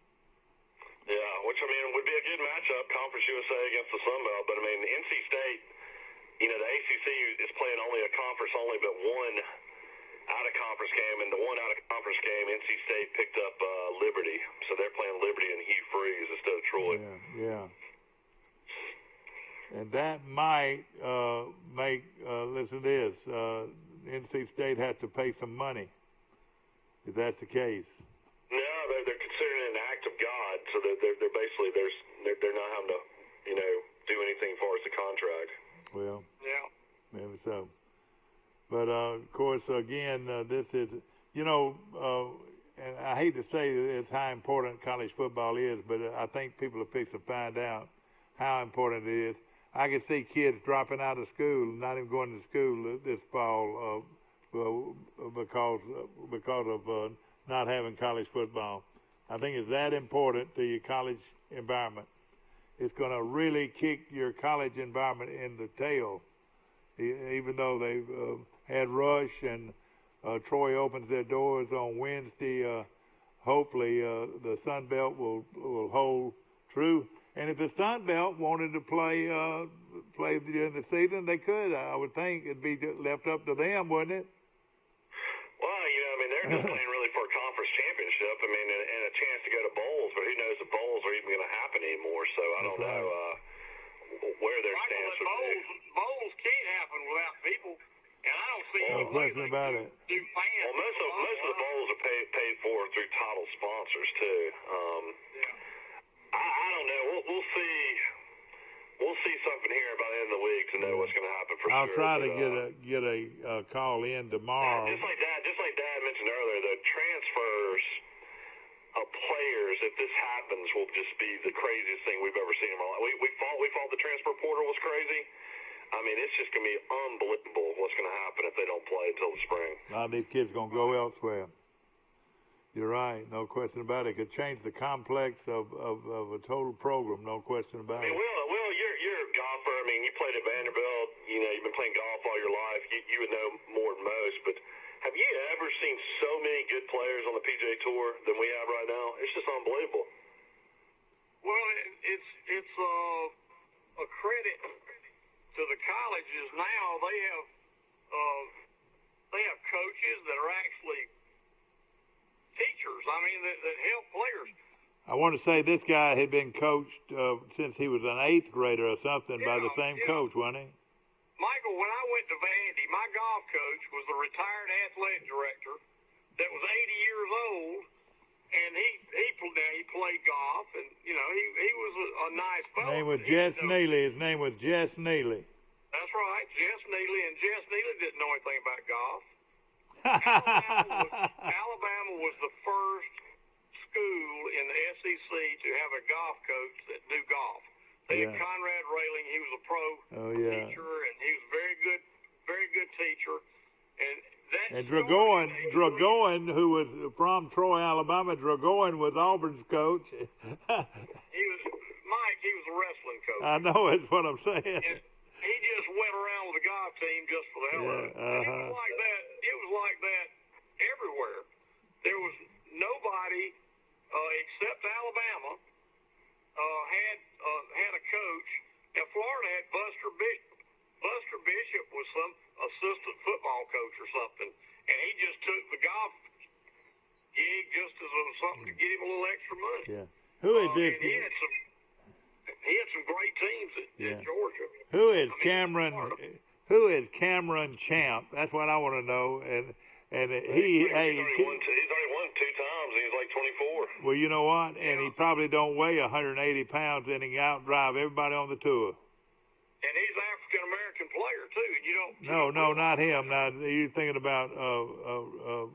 Yeah, which would be a good matchup, Conference USA against the Sun Belt. But NC State, the ACC is playing only a conference only, but one out-of-conference game, and the one out-of-conference game, NC State picked up Liberty, so they're playing Liberty and Hugh Freeze instead of Troy. Yeah. And that might make, listen to this, NC State has to pay some money, if that's the case. No, they're considering it an act of God, so they're basically, they're not having to, do anything as far as the contract. Well, maybe so. But, of course, again, this is, and I hate to say this how important college football is, but I think people are fixing to find out how important it is. I can see kids dropping out of school, not even going to school this fall because of not having college football. I think it's that important to your college environment. It's going to really kick your college environment in the tail, even though they've had Rush and Troy opens their doors on Wednesday. Hopefully the Sun Belt will hold true. And if the Sun Belt wanted to play during the season, they could. I would think it'd be left up to them, wouldn't it? Well, they're just playing really for a conference championship. And a chance to go to bowls, but who knows if bowls are even going to happen anymore? So I don't know where their stance would be. Bowls can't happen without people, and I don't see no question about it. Well, most of the bowls are paid for through title sponsors too. I don't know. We'll see. We'll see something here by the end of the week to know what's going to happen for I'll sure. try to get a call in tomorrow. Just like Dad mentioned earlier, the transfers of players, if this happens, will just be the craziest thing we've ever seen in our life. We thought the transfer portal was crazy. It's just going to be unbelievable what's going to happen if they don't play until the spring. A lot of these kids are going to go elsewhere. You're right, no question about it. It could change the complex of a total program, no question about it. Will, you're a golfer. You played at Vanderbilt. You've been playing golf all your life. You would know more than most. But have you ever seen so many good players on the PGA Tour than we have right now? It's just unbelievable. Well, it's a credit to the colleges now. They have coaches that are actually teachers, that help players. I want to say this guy had been coached since he was an 8th grader or something by the same coach, wasn't he? Michael, when I went to Vandy, my golf coach was the retired athletic director that was 80 years old, and he played golf, and he was a nice fellow. His name was Jess Neely. That's right, Jess Neely, and Jess Neely didn't know anything about golf. Alabama was the first school in the SEC to have a golf coach that knew golf. They had Conrad Railing. He was a pro teacher, and he was very good teacher. And Dragoin, who was from Troy, Alabama, Dragoin was Auburn's coach. He was a wrestling coach. I know, that's what I'm saying. And he just went around with the golf team just for the hell of it. And it was like that everywhere. There was nobody except Alabama had a coach. Now Florida had Buster Bishop. Buster Bishop was chances of something to get him a little extra money. Yeah. Who is this? He had some great teams at Georgia. Who is Cameron? Who is Cameron Champ? That's what I want to know. And he's already won 2 times. And he's like 24. Well, you know what? And he probably don't weigh 180 pounds, and he can outdrive everybody on the tour. And he's an African American player too. No, not him. Now you thinking about Fanau?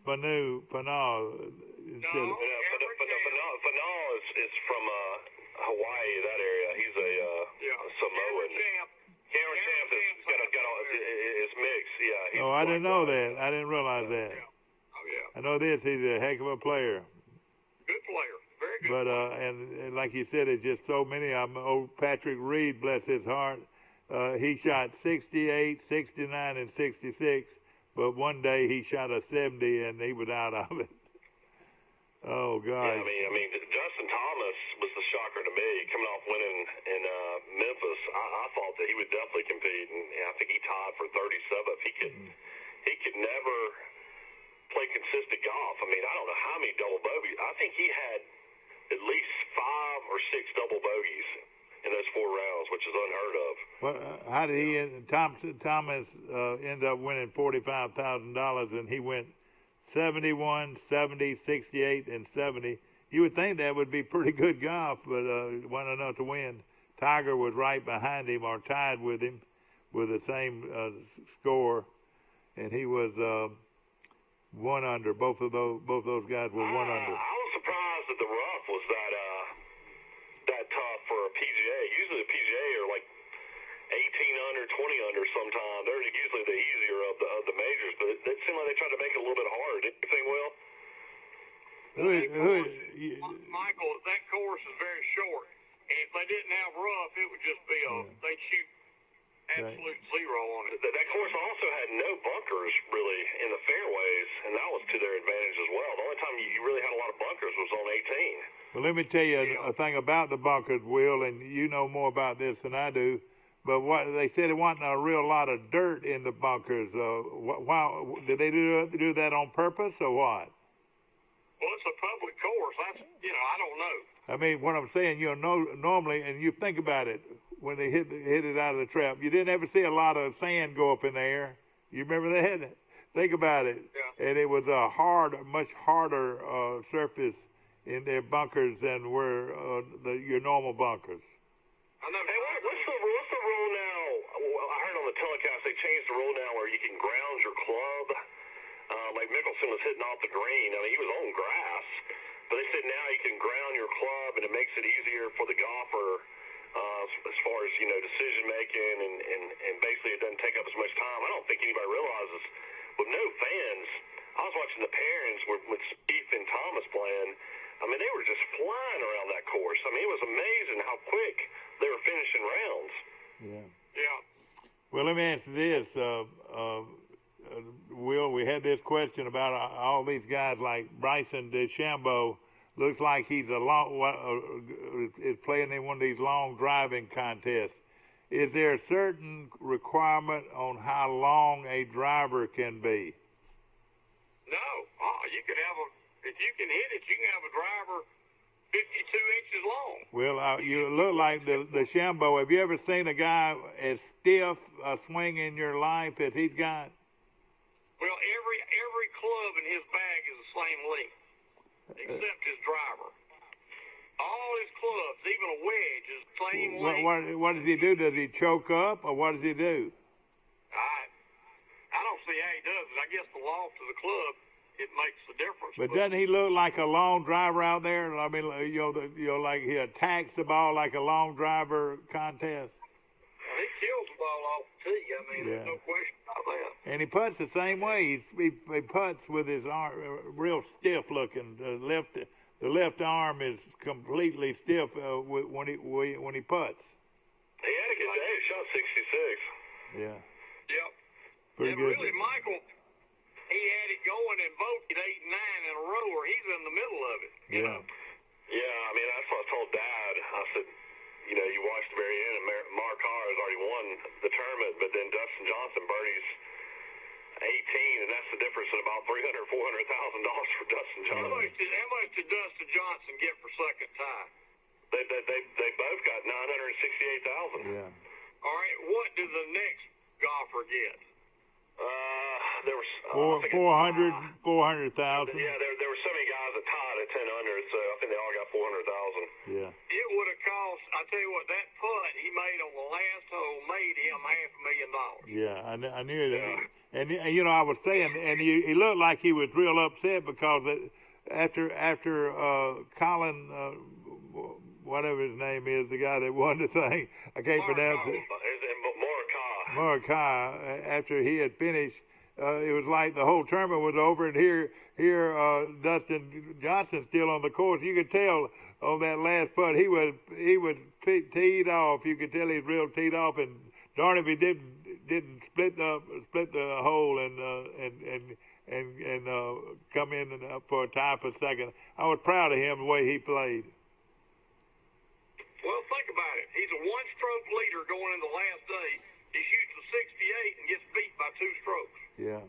Fanau is from Hawaii, that area. He's a Samoan. Cameron Champ is mixed. Yeah. I didn't know that. I didn't realize that. Yeah. Oh yeah. I know this. He's a heck of a player. Good player. Very good. But and like you said, it's just so many of them. Old Patrick Reed, bless his heart, he shot 68, 69, and 66. But one day he shot a 70, and he was out of it. Oh gosh. Yeah, I mean, Justin Thomas was the shocker to me, coming off winning in Memphis. I thought that he would definitely compete, and I think he tied for 37th. He could never play consistent golf. I mean, I don't know how many double bogeys. I think he had at least 5 or 6 double bogeys in those 4 rounds, which is unheard of. Well, how did he? Thomas end up winning $45,000, and he went 71, 70, 68, and 70. You would think that would be pretty good golf, but wasn't enough to win. Tiger was right behind him or tied with him with the same score, and he was 1 under. Both those guys were 1 under. I was surprised that the rough was that tough for a PGA. Usually the PGA are like 18 under, 20 under sometimes. They're usually the easier of the majors, but it seemed like they tried to make it a little bit harder. Didn't you think, Will? Michael, that course is very short. And if they didn't have rough, it would just be they'd shoot absolute zero on it. That course also had no bunkers, really, in the fairways, and that was to their advantage as well. The only time you really had a lot of bunkers was on 18. Well, let me tell you a thing about the bunkers, Will, and you know more about this than I do. But what they said, it wasn't a real lot of dirt in the bunkers. Why did they do that on purpose or what? Well, it's a public course. That's I don't know. I mean, what I'm saying, normally, and you think about it, when they hit it out of the trap, you didn't ever see a lot of sand go up in the air. You remember that? Think about it. Yeah. And it was a much harder surface in their bunkers than were your normal bunkers. I know. Hey, what's the rule now? Well, I heard on the telecast they changed the rule now where you can ground your club. Like Mickelson was hitting off the green. I mean, he was on grass, but they said now you can ground your club, and it makes it easier for the golfer as far as decision making, and basically it doesn't take up as much time. I don't think anybody realizes with no fans. I was watching the pairings with Spieth and Thomas playing. I mean, they were just flying around that course. I mean, it was amazing how quick they were finishing rounds. Yeah. Yeah. Well, let me answer this. Will, we had this question about all these guys like Bryson DeChambeau. Looks like he's is playing in one of these long driving contests. Is there a certain requirement on how long a driver can be? No. You can have if you can hit it, you can have a driver 52 inches long. Well, you look like the Shambo. Have you ever seen a guy as stiff a swing in your life as he's got? Well, every club in his bag is the same length, except his driver. All his clubs, even a wedge, is the same length. What does he do? Does he choke up, or what does he do? I don't see how he does it. I guess the loft of the club, it makes the difference. But doesn't he look like a long driver out there? I mean, like he attacks the ball like a long driver contest. He kills the ball off the tee. I mean, there's no question about that. And he putts the same way. He putts with his arm real stiff looking. The left arm is completely stiff when he putts. He had a good day. He shot 66. Yeah. Yep. Pretty good. Really, Michael, he had it going in both at 8 and 9 in a row, or he's in the middle of it. You know? Yeah, I mean, that's what I told Dad. I said, you watched the very end, and Mark Carr has already won the tournament, but then Dustin Johnson birdies 18, and that's the difference in about $300,000 or $400,000 for Dustin Johnson. Johnson get for second tie? They both got 968,000. Yeah. All right. What did the next golfer get? There was 400,000. Yeah, there were so many guys that tied at 10 under, so I think they all got 400,000. Yeah. It would have cost. I tell you what, that putt he made on the last hole made him $500,000. Yeah, I knew it. Yeah. And you know, I was saying, and he looked like he was real upset because after Colin, whatever his name is, the guy that won the thing, I can't pronounce it. Morikai. After he had finished, it was like the whole tournament was over, and here Dustin Johnson still on the course. You could tell on that last putt he was teed off. You could tell he's real teed off, and darn if he didn't split the hole and come in for a tie for second. I was proud of him the way he played. Well, think about it. He's a one-stroke leader going into the last day. He shoots a 68 and gets beat by 2 strokes. Yeah.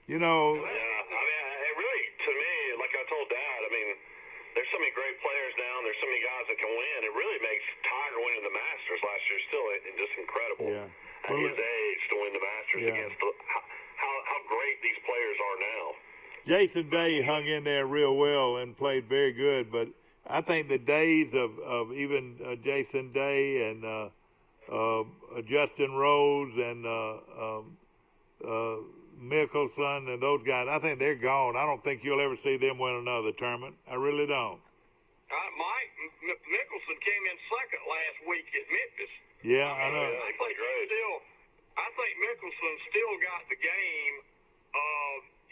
You know. Yeah, I mean, it really, to me, like I told Dad, I mean, there's so many great players now, and there's so many guys that can win. It really makes Tiger winning the Masters last year still just incredible. Yeah. At his age to win the Masters against how great these players are now. Jason Day hung in there real well and played very good, but I think the days of even Jason Day and Justin Rose and Mickelson and those guys, I think they're gone. I don't think you'll ever see them win another tournament. I really don't. Mike Mickelson came in second last week at Memphis. Yeah, I know. He played great. I think Mickelson still got the game.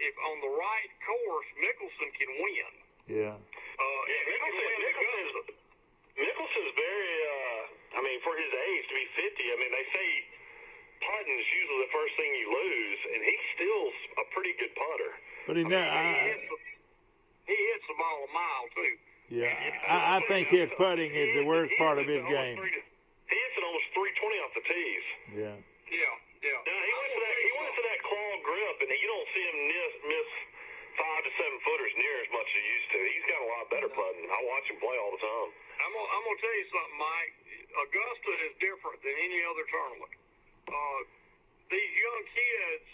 If on the right course, Mickelson can win. Yeah. Mickelson's very, I mean, for his age to be 50, I mean, they say putting is usually the first thing you lose, and he's still a pretty good putter. But he hits the ball a mile, too. Yeah, I think his putting is the worst part of his game. He hits it almost 320 off the tees. Yeah. Now, he went to that claw grip, and you don't see him miss 5 to 7 footers near as much as he used to. He's got a lot better putting. I watch him play all the time. I'm gonna tell you something, Mike. Augusta is different than any other tournament. These young kids,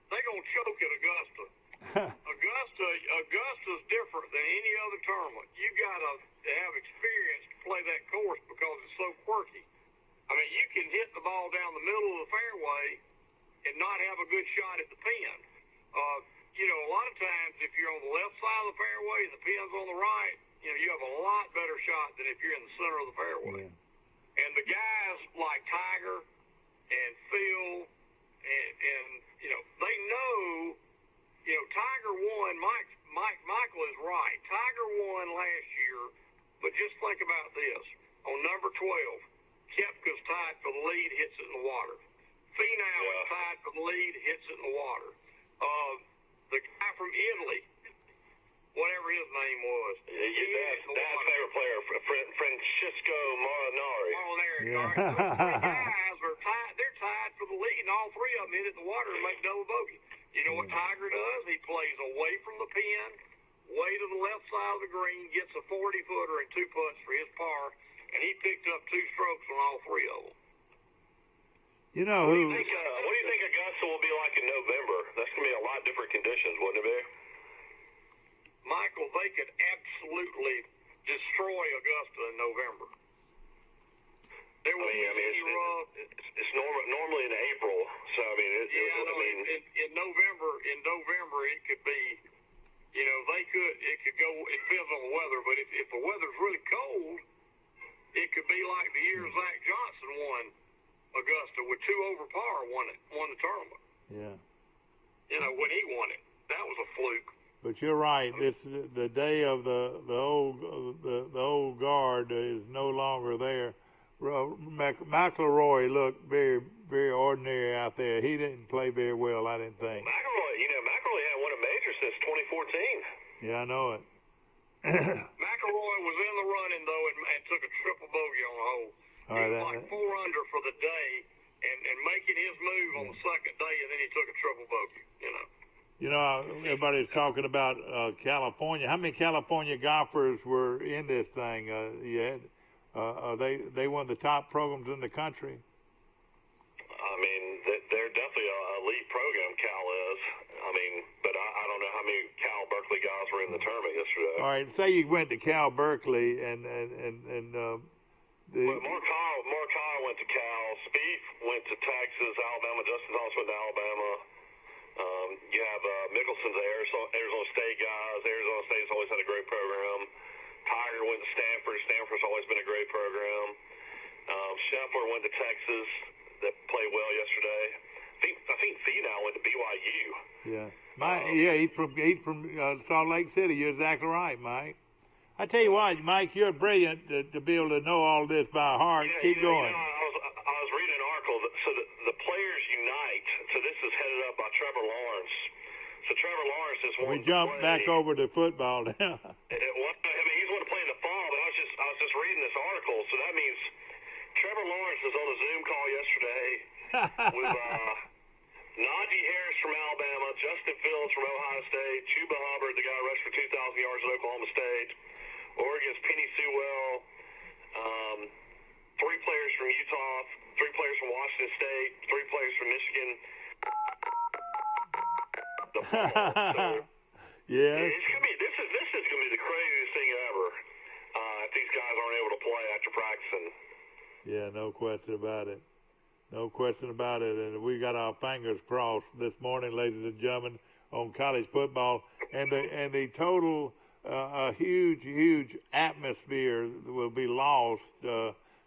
they're gonna choke at Augusta. Augusta's different than any other tournament. You gotta have experience to play that course because it's so quirky. I mean, you can hit the ball down the middle of the fairway and not have a good shot at the pin. You know, a lot of times if you're on the left side of the fairway and the pin's on the right, you know, you have a lot better shot than if you're in the center of the fairway. Yeah. And the guys like Tiger and Phil and you know, they know, you know, Tiger won. Michael is right. Tiger won last year, but just think about this. On number 12, Koepka's tied for the lead, hits it in the water. Finau is tied for the lead, hits it in the water. The guy from Italy, whatever his name was. Dad's favorite player, Francesco Molinari. Yeah. Those guys are tied. They're tied for the lead, and all 3 of them hit it in the water and make double bogey. You know what Tiger does? He plays away from the pin, way to the left side of the green, gets a 40-footer and 2 putts for his par, and he picked up 2 strokes on all 3 of them. You know who? What do you think Augusta will be like in November? That's going to be a lot different conditions, wouldn't it be? Michael, they could absolutely destroy Augusta in November. There will be it's normally in April, so I mean, in November it could be, you know, it could go. It depends on the weather, but if the weather's really cold, it could be like the year Zach Johnson won Augusta with 2 over par, won the tournament. Yeah. You know, when he won it, that was a fluke. But you're right. The day of the old guard is no longer there. McIlroy looked very, very ordinary out there. He didn't play very well, I didn't think. McIlroy hadn't won a major since 2014. Yeah, I know it. McIlroy was in the running though and took a triple bogey on the hole. He was like 4 under for the day and making his move on the second day, and then he took a triple bogey. You know. You know, everybody's talking about California. How many California golfers were in this thing? They one of the top programs in the country. I mean, they're definitely an elite program, Cal is. I mean, but I don't know how many Cal Berkeley guys were in the tournament yesterday. All right, say you went to Cal Berkeley and Mark Kyle went to Cal. Spieth went to Texas, Alabama. Justin Thomas went to Alabama. You have Mickelson's Arizona State guys. Arizona State's always had a great program. Tiger went to Stanford. Stanford's always been a great program. Scheffler went to Texas. That played well yesterday. I think Finau went to BYU. Yeah, he's from Salt Lake City. You're exactly right, Mike. I tell you what, Mike, you're brilliant to be able to know all this by heart. Yeah, Keep going. I was reading an article. So the Players Unite. So this is headed up by Trevor Lawrence. So Trevor Lawrence is one. We jumped back over to football now. He's one to play in the fall. But I was just reading this article. So that means Trevor Lawrence was on a Zoom call yesterday with Najee Harris from Alabama, Justin Fields from Ohio State, Chuba Hubbard, the guy who rushed for 2,000 yards at Oklahoma State, Oregon's Penny Sewell, 3 players from Utah, 3 players from Washington State, 3 players from Michigan. Yeah. This is gonna be the craziest thing ever. If these guys aren't able to play after practicing. Yeah, no question about it. No question about it. And we got our fingers crossed this morning, ladies and gentlemen, on college football. And the total, huge atmosphere will be lost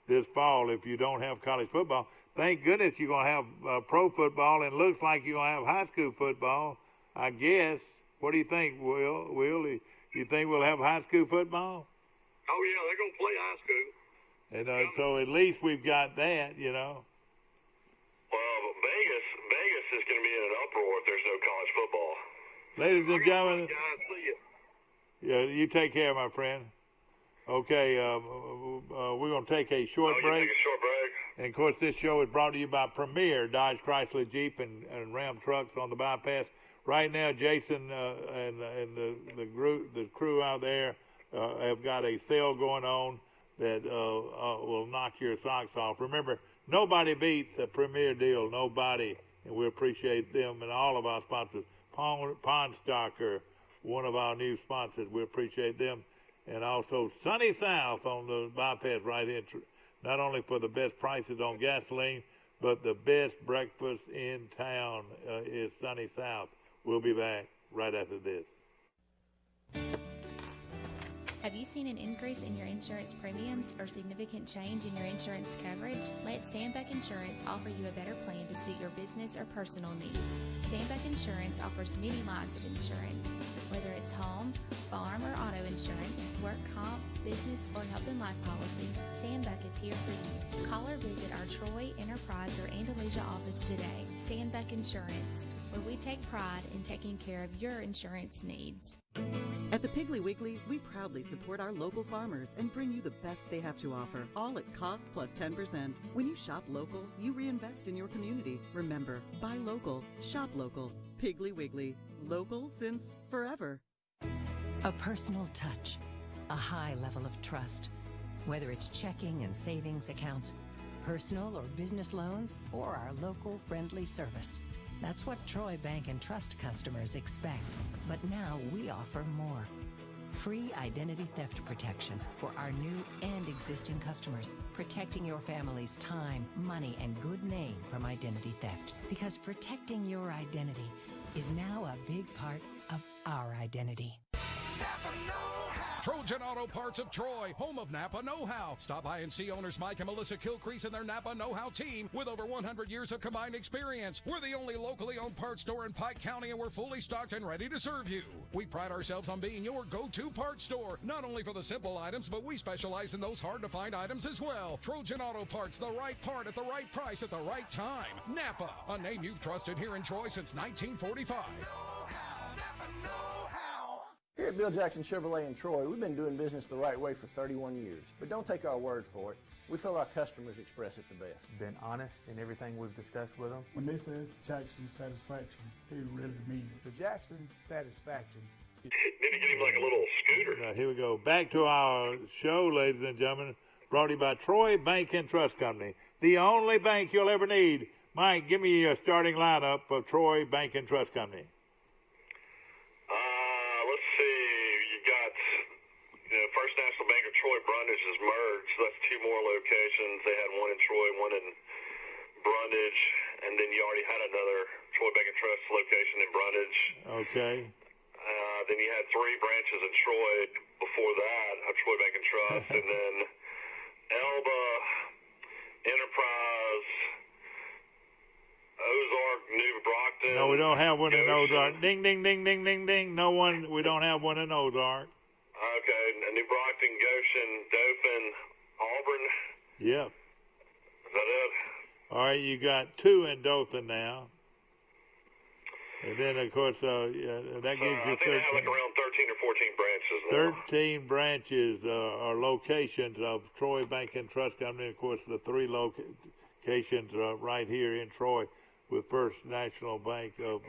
this fall if you don't have college football. Thank goodness you're going to have pro football, and it looks like you're going to have high school football, I guess. What do you think, Will? You think we'll have high school football? Oh, yeah, they're going to play high school. And so at least we've got that, you know. Well, Vegas is going to be in an uproar if there's no college football. Ladies and gentlemen, see you. Yeah, you take care, my friend. Okay, we're going to take a short break. Take a short break. And, of course, this show is brought to you by Premier Dodge, Chrysler, Jeep, and Ram trucks on the bypass. Right now, Jason and the crew out there have got a sale going on that will knock your socks off. Remember, nobody beats a Premier deal, nobody, and we appreciate them and all of our sponsors. Pond Stalker, one of our new sponsors, we appreciate them. And also Sunny South on the bypass right here, not only for the best prices on gasoline, but the best breakfast in town is Sunny South. We'll be back right after this. Have you seen an increase in your insurance premiums or significant change in your insurance coverage? Let Sandbeck Insurance offer you a better plan to suit your business or personal needs. Sandbeck Insurance offers many lines of insurance, whether it's home, farm, or auto insurance, work comp, business, or health and life policies. Sandbeck is here for you. Call or visit our Troy, Enterprise, or Andalusia office today. Sandbeck Insurance, where we take pride in taking care of your insurance needs. At the Piggly Wiggly, we proudly support our local farmers and bring you the best they have to offer, all at cost plus 10%. When you shop local, you reinvest in your community. Remember, buy local, shop local. Piggly Wiggly, local since forever. A personal touch, a high level of trust. Whether it's checking and savings accounts, personal or business loans, or our local friendly service. That's what Troy Bank and Trust customers expect. But now we offer more. Free identity theft protection for our new and existing customers, protecting your family's time, money, and good name from identity theft. Because protecting your identity is now a big part of our identity. Trojan Auto Parts of Troy, home of Napa Know-How. Stop by and see owners Mike and Melissa Kilcrease and their Napa Know-How team with over 100 years of combined experience. We're the only locally owned parts store in Pike County, and we're fully stocked and ready to serve you. We pride ourselves on being your go-to parts store, not only for the simple items, but we specialize in those hard-to-find items as well. Trojan Auto Parts, the right part at the right price at the right time. Napa, a name you've trusted here in Troy since 1945. Hey, at Bill Jackson Chevrolet in Troy, we've been doing business the right way for 31 years. But don't take our word for it. We feel our customers express it the best. Been honest in everything we've discussed with them. When they say Jackson Satisfaction, they really mean it. The Jackson Satisfaction. Need to get him like a little scooter. Now, here we go. Back to our show, ladies and gentlemen, brought to you by Troy Bank and Trust Company, the only bank you'll ever need. Mike, give me a starting lineup for Troy Bank and Trust Company. Let's see. You got First National Bank of Troy Brundage is merged. So that's two more locations. They had one in Troy, one in Brundage, and then you already had another Troy Bank and Trust location in Brundage. Okay. Then you had three branches in Troy before that of Troy Bank and Trust, and then Elba, Enterprise, Ozark, New Brockton. No, we don't have one in Goshen. Ozark. Ding, ding, ding, ding, ding, ding. No one. We don't have one in Ozark. Okay, New Brockton, Goshen, Dauphin, Auburn. Yep. Is that it? All right, you got two in Dothan now. And then, of course, that gives you 13. I think they have like around 13 or 14 branches now. 13 branches are locations of Troy Bank and Trust Company. Of course, the three locations are right here in Troy with First National Bank of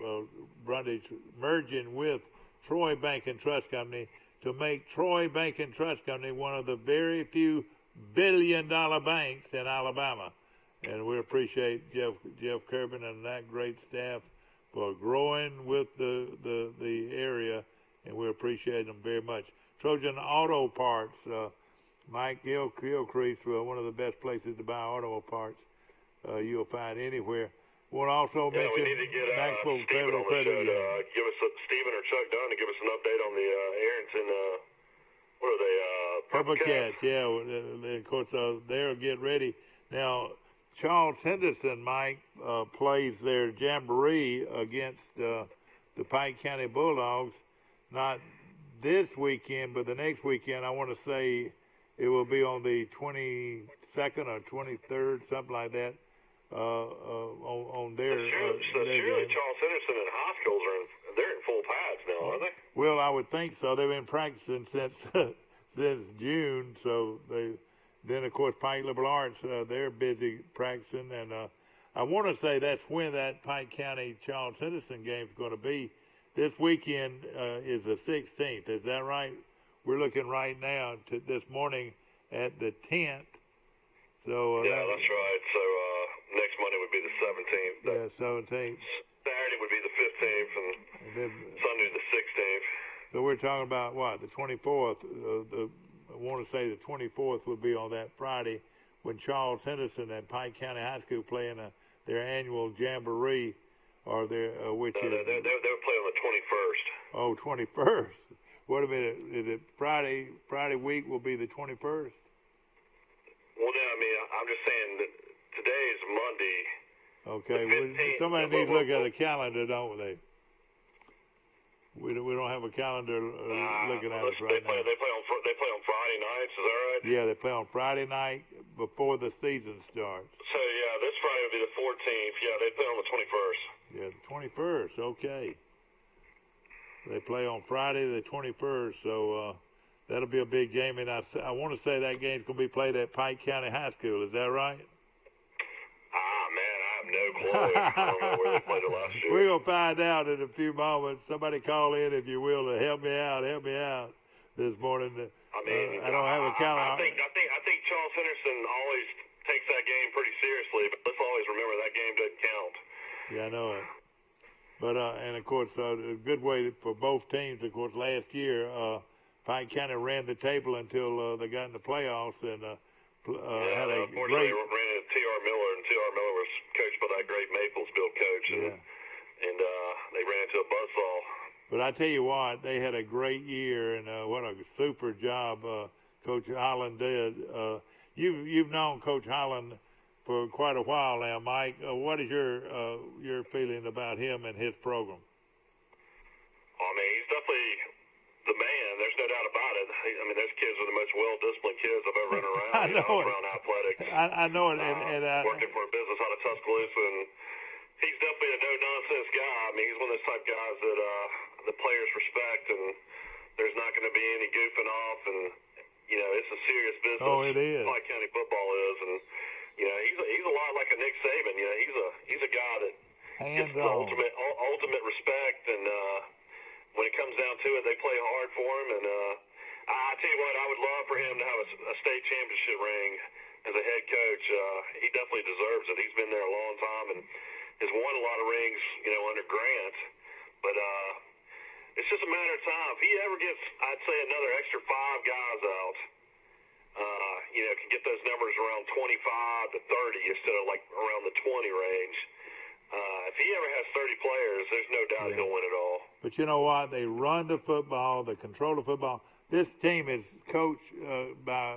Brundage merging with Troy Bank and Trust Company to make Troy Bank and Trust Company one of the very few billion-dollar banks in Alabama. And we appreciate Jeff Kerbin and that great staff for growing with the area, and we appreciate them very much. Trojan Auto Parts, Mike Gilcrease, one of the best places to buy auto parts you'll find anywhere. We'll also mention we need to get Maxwell Stephen Federal on the Credit show Union. to give us Stephen or Chuck Dunn to give us an update on the Arrington. What are they? Purple Cats, yeah. Of course, they'll get ready now. Charles Henderson, Mike, plays their jamboree against the Pike County Bulldogs. Not this weekend, but the next weekend. I want to say it will be on the 22nd or 23rd, something like that. On their surely Charles Henderson and Hoskins they're in full pads now, aren't they? Well, I would think so. They've been practicing since June, so they. Then, of course, Pike Liberal Arts, they're busy practicing. And I want to say that's when that Pike County Charles Henderson game is going to be. This weekend is the 16th. Is that right? We're looking right now to this morning at the 10th. So yeah, that's right. So next Monday would be the 17th. Yeah, 17th. Saturday would be the 15th, and then Sunday the 16th. So we're talking about, what, the 24th, I want to say the 24th would be on that Friday when Charles Henderson and Pike County High School play in their annual jamboree, or their which is they'll play on the 21st. Oh, 21st. Wait a minute. Is it Friday? Friday week will be the 21st. Well, no, I mean, I'm just saying that today is Monday. Okay. Somebody needs to look at a calendar, don't they? We don't have a calendar looking at us right now. They play on Friday nights, is that right? Yeah, they play on Friday night before the season starts. So, yeah, this Friday will be the 14th. Yeah, they play on the 21st. Yeah, the 21st, okay. They play on Friday the 21st, so that'll be a big game. And I want to say that game's going to be played at Pike County High School. Is that right? No clue. I don't know where they played it last year. We're going to find out in a few moments. Somebody call in, if you will, to help me out this morning. I mean, I don't have a calendar. I think Charles Henderson always takes that game pretty seriously, but let's always remember that game doesn't count. Yeah, I know it. But, and of course, a good way for both teams, of course, last year, Pike County ran the table until they got in the playoffs and had a great... They ran into T.R. Miller, and T.R. Miller was coached by that great Maplesville coach, and they ran into a buzzsaw. But I tell you what, they had a great year, and what a super job Coach Holland did. You've known Coach Holland for quite a while now, Mike. What is your feeling about him and his program? I mean, he's definitely the man. There's no doubt about it. I mean, those kids are the most well-disciplined kids I've ever run around. I know it. Around athletics. I know it. And working for a business out of Tuscaloosa, and he's definitely a no-nonsense guy. I mean, he's one of those type guys that the players respect, and there's not to be any goofing off, and it's a serious business. Oh, it is. Pike County football is, and he's a lot like a Nick Saban. He's a guy that gets the ultimate respect, and when it comes down to it, they play hard for him. And I tell you what, I would love for him to have a state championship ring as a head coach. He definitely deserves it. He's been there a long time and has won a lot of rings, under Grant. But it's just a matter of time. If he ever gets, I'd say, another extra 5 guys out, can get those numbers around 25 to 30 instead of like around the 20 range. If he ever has 30 players, there's no doubt he'll win it all. But you know what? They run the football. They control the football. This team is coached by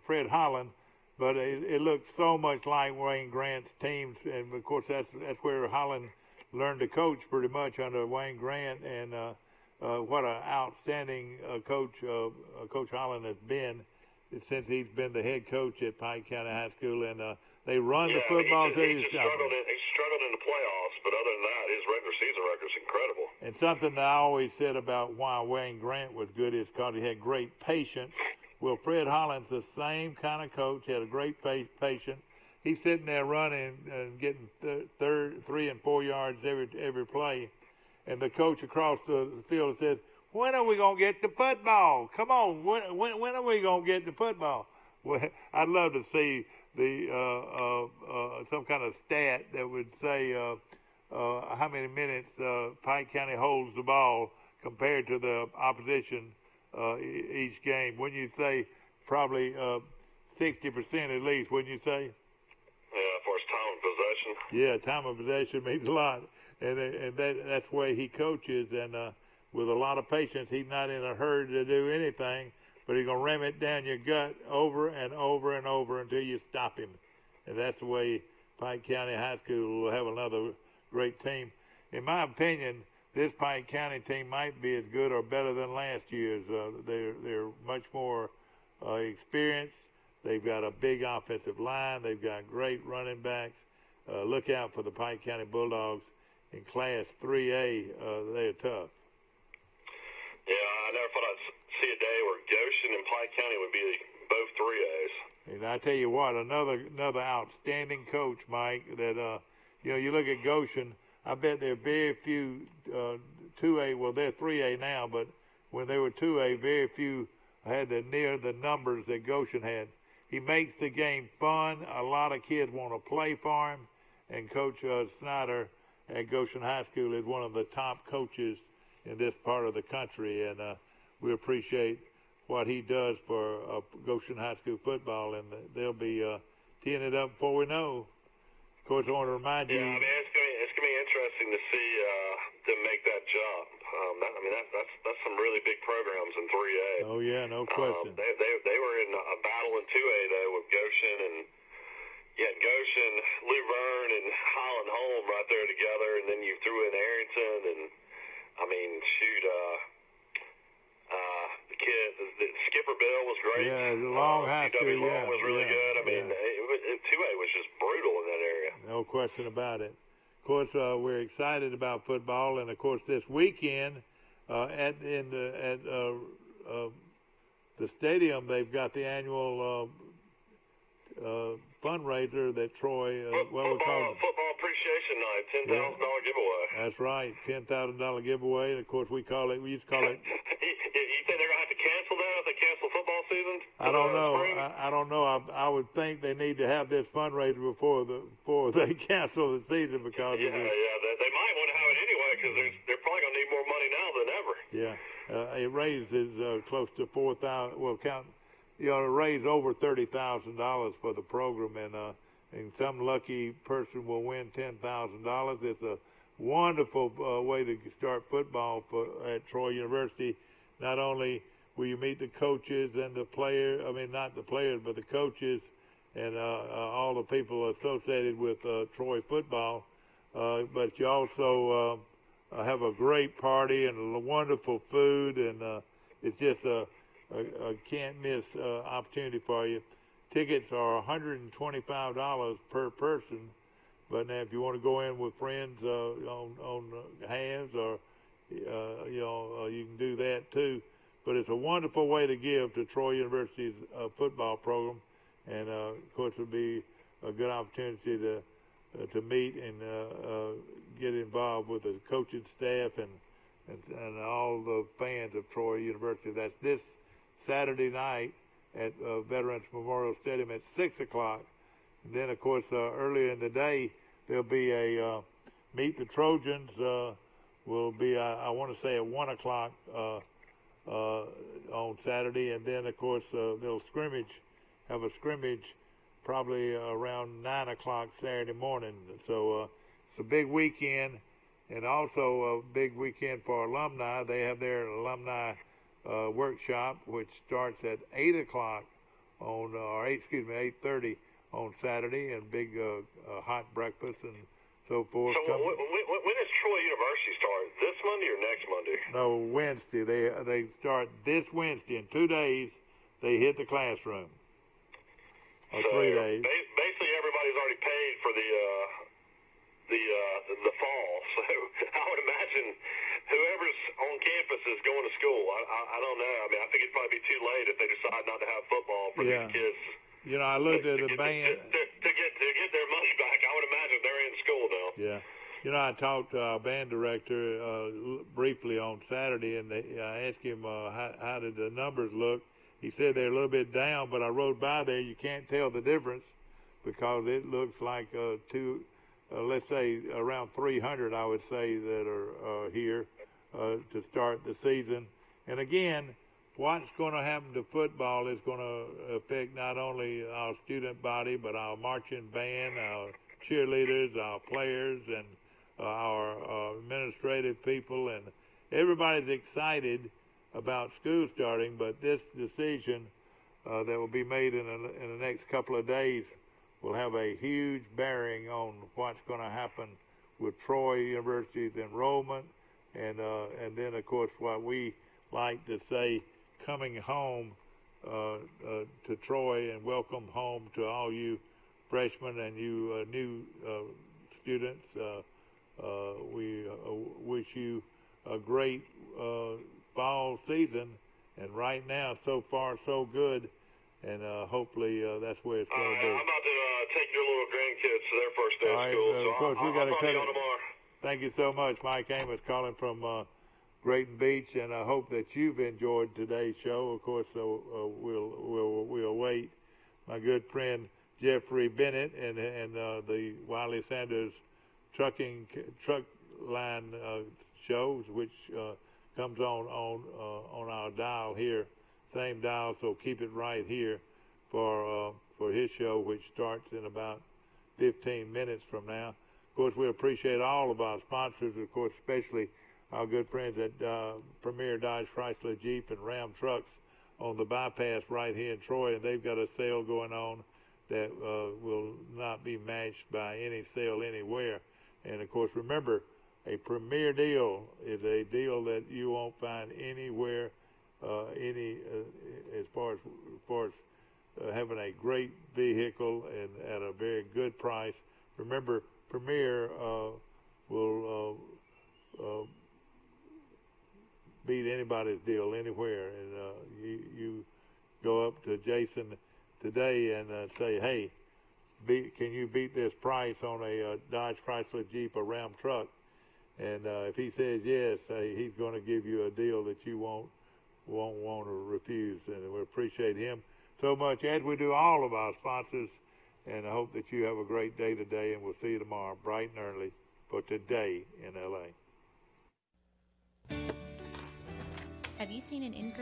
Fred Holland, but it looks so much like Wayne Grant's teams, and of course that's where Holland learned to coach pretty much under Wayne Grant, and what an outstanding coach Coach Holland has been since he's been the head coach at Pike County High School, and they run the football team. He struggled in the playoffs, but other than that, his regular season record's incredible. And something that I always said about why Wayne Grant was good is because he had great patience. Well, Fred Holland's the same kind of coach. He had a great patience. He's sitting there running and getting 3 and 4 yards every play, and the coach across the field says, "When are we gonna get the football? Come on, when are we gonna get the football?" Well, I'd love to see some kind of stat that would say how many minutes Pike County holds the ball compared to the opposition each game. Wouldn't you say probably 60% at least? Wouldn't you say? Yeah, for his time of possession. Yeah, time of possession means a lot, and that's the way he coaches, and with a lot of patience, he's not in a hurry to do anything, but he's gonna ram it down your gut over and over and over until you stop him, and that's the way Pike County High School will have another great team. In my opinion, this Pike County team might be as good or better than last year's. They're much more experienced. They've got a big offensive line. They've got great running backs. Look out for the Pike County Bulldogs in Class 3A. They're tough. Yeah, I never thought I'd see a day where Goshen and Pike County would be both 3As. And I tell you what, another outstanding coach, Mike. That you look at Goshen. I bet there are very few 2A. Well, they're 3A now, but when they were 2A, very few had near the numbers that Goshen had. He makes the game fun. A lot of kids want to play for him, and Coach Snyder at Goshen High School is one of the top coaches in this part of the country, and we appreciate what he does for Goshen High School football, and they'll be teeing it up before we know. Of course, I want to remind you. Yeah, I mean, it's going to be interesting to see them make that jump. That's some really big programs in 3A. Oh yeah, no question. They were in a battle in 2A though with Goshen, and Goshen, Luverne, and Highland Home right there together, and then you threw in Arrington, and I mean, shoot, the kid, Skipper Bill was great. Yeah, the Long High School, Long was really good. I mean, 2A was just brutal in that area. No question about it. Of course, we're excited about football, and of course, this weekend at the stadium, they've got the annual fundraiser that Troy, Football Appreciation Night, $10,000 giveaway. That's right, $10,000 giveaway, and of course, we used to call it. You think they're gonna have to cancel that if they cancel football season? I don't know. I don't know. I would think they need to have this fundraiser before they cancel the season because they might want to have it anyway because they're probably gonna need more money now than ever. Yeah, it raises close to $4,000. Well, to raise over $30,000 for the program, and some lucky person will win $10,000. It's a wonderful way to start football at Troy University. Not only will you meet the coaches and the players, not the players, but the coaches and all the people associated with Troy football, but you also have a great party and wonderful food, and it's just a can't miss opportunity for you. Tickets are $125 per person, but now if you want to go in with friends on hands, or you can do that too. but it's a wonderful way to give to Troy University's football program, and of course it'll be a good opportunity to meet and get involved with the coaching staff and all the fans of Troy University. That's this Saturday night at Veterans Memorial Stadium at 6 o'clock. And then, of course, earlier in the day, there'll be a Meet the Trojans will be, I want to say, at 1 o'clock on Saturday. And then, of course, they'll have a scrimmage probably around 9 o'clock Saturday morning. So it's a big weekend, and also a big weekend for alumni. They have their alumni workshop, which starts at 8 o'clock on, 8:30 on Saturday, and big hot breakfast and so forth. So when does Troy University start? This Monday or next Monday? No, Wednesday. They start this Wednesday. In 2 days, they hit the classroom. Or 3 days. Basically, everybody's already paid for the fall. So I would imagine whoever's on campus is going to school. I don't know. I mean, I think it'd probably be too late if they decide not to have football for these kids. You know, I looked at the band. To get their money back, I would imagine they're in school now. Yeah. You know, I talked to our band director briefly on Saturday, and I asked him how did the numbers look. He said they're a little bit down, but I rode by there. You can't tell the difference because it looks like let's say around 300, I would say, that are here to start the season. And again, what's going to happen to football is going to affect not only our student body, but our marching band, our cheerleaders, our players, and our administrative people. And everybody's excited about school starting, but this decision that will be made in the next couple of days will have a huge bearing on what's going to happen with Troy University's enrollment, and then, of course, what we like to say, coming home to Troy, and welcome home to all you freshmen and you new students. We wish you a great fall season, and right now, so far, so good, and hopefully that's where it's going to be. I'm about to take your little grandkids to their first day of school, so of course, we got to cut it. Tomorrow. Thank you so much, Mike Amos, calling from Grayton Beach, and I hope that you've enjoyed today's show. Of course, we'll wait. My good friend Jeffrey Bennett and the Wiley Sanders truck line shows, which comes on our dial here, same dial. So keep it right here for his show, which starts in about 15 minutes from now. Of course, we appreciate all of our sponsors, of course, especially our good friends at Premier Dodge Chrysler Jeep and Ram Trucks on the bypass right here in Troy, and they've got a sale going on that will not be matched by any sale anywhere. And of course, remember, a premier deal is a deal that you won't find anywhere. As far as having a great vehicle and at a very good price. Remember, Premier will beat anybody's deal anywhere. And you go up to Jason today and say, hey, can you beat this price on a Dodge Chrysler Jeep or Ram truck? And if he says yes, he's going to give you a deal that you won't want to refuse. And we appreciate him so much, as we do all of our sponsors. And I hope that you have a great day today, and we'll see you tomorrow bright and early for Today in LA. Have you seen an increase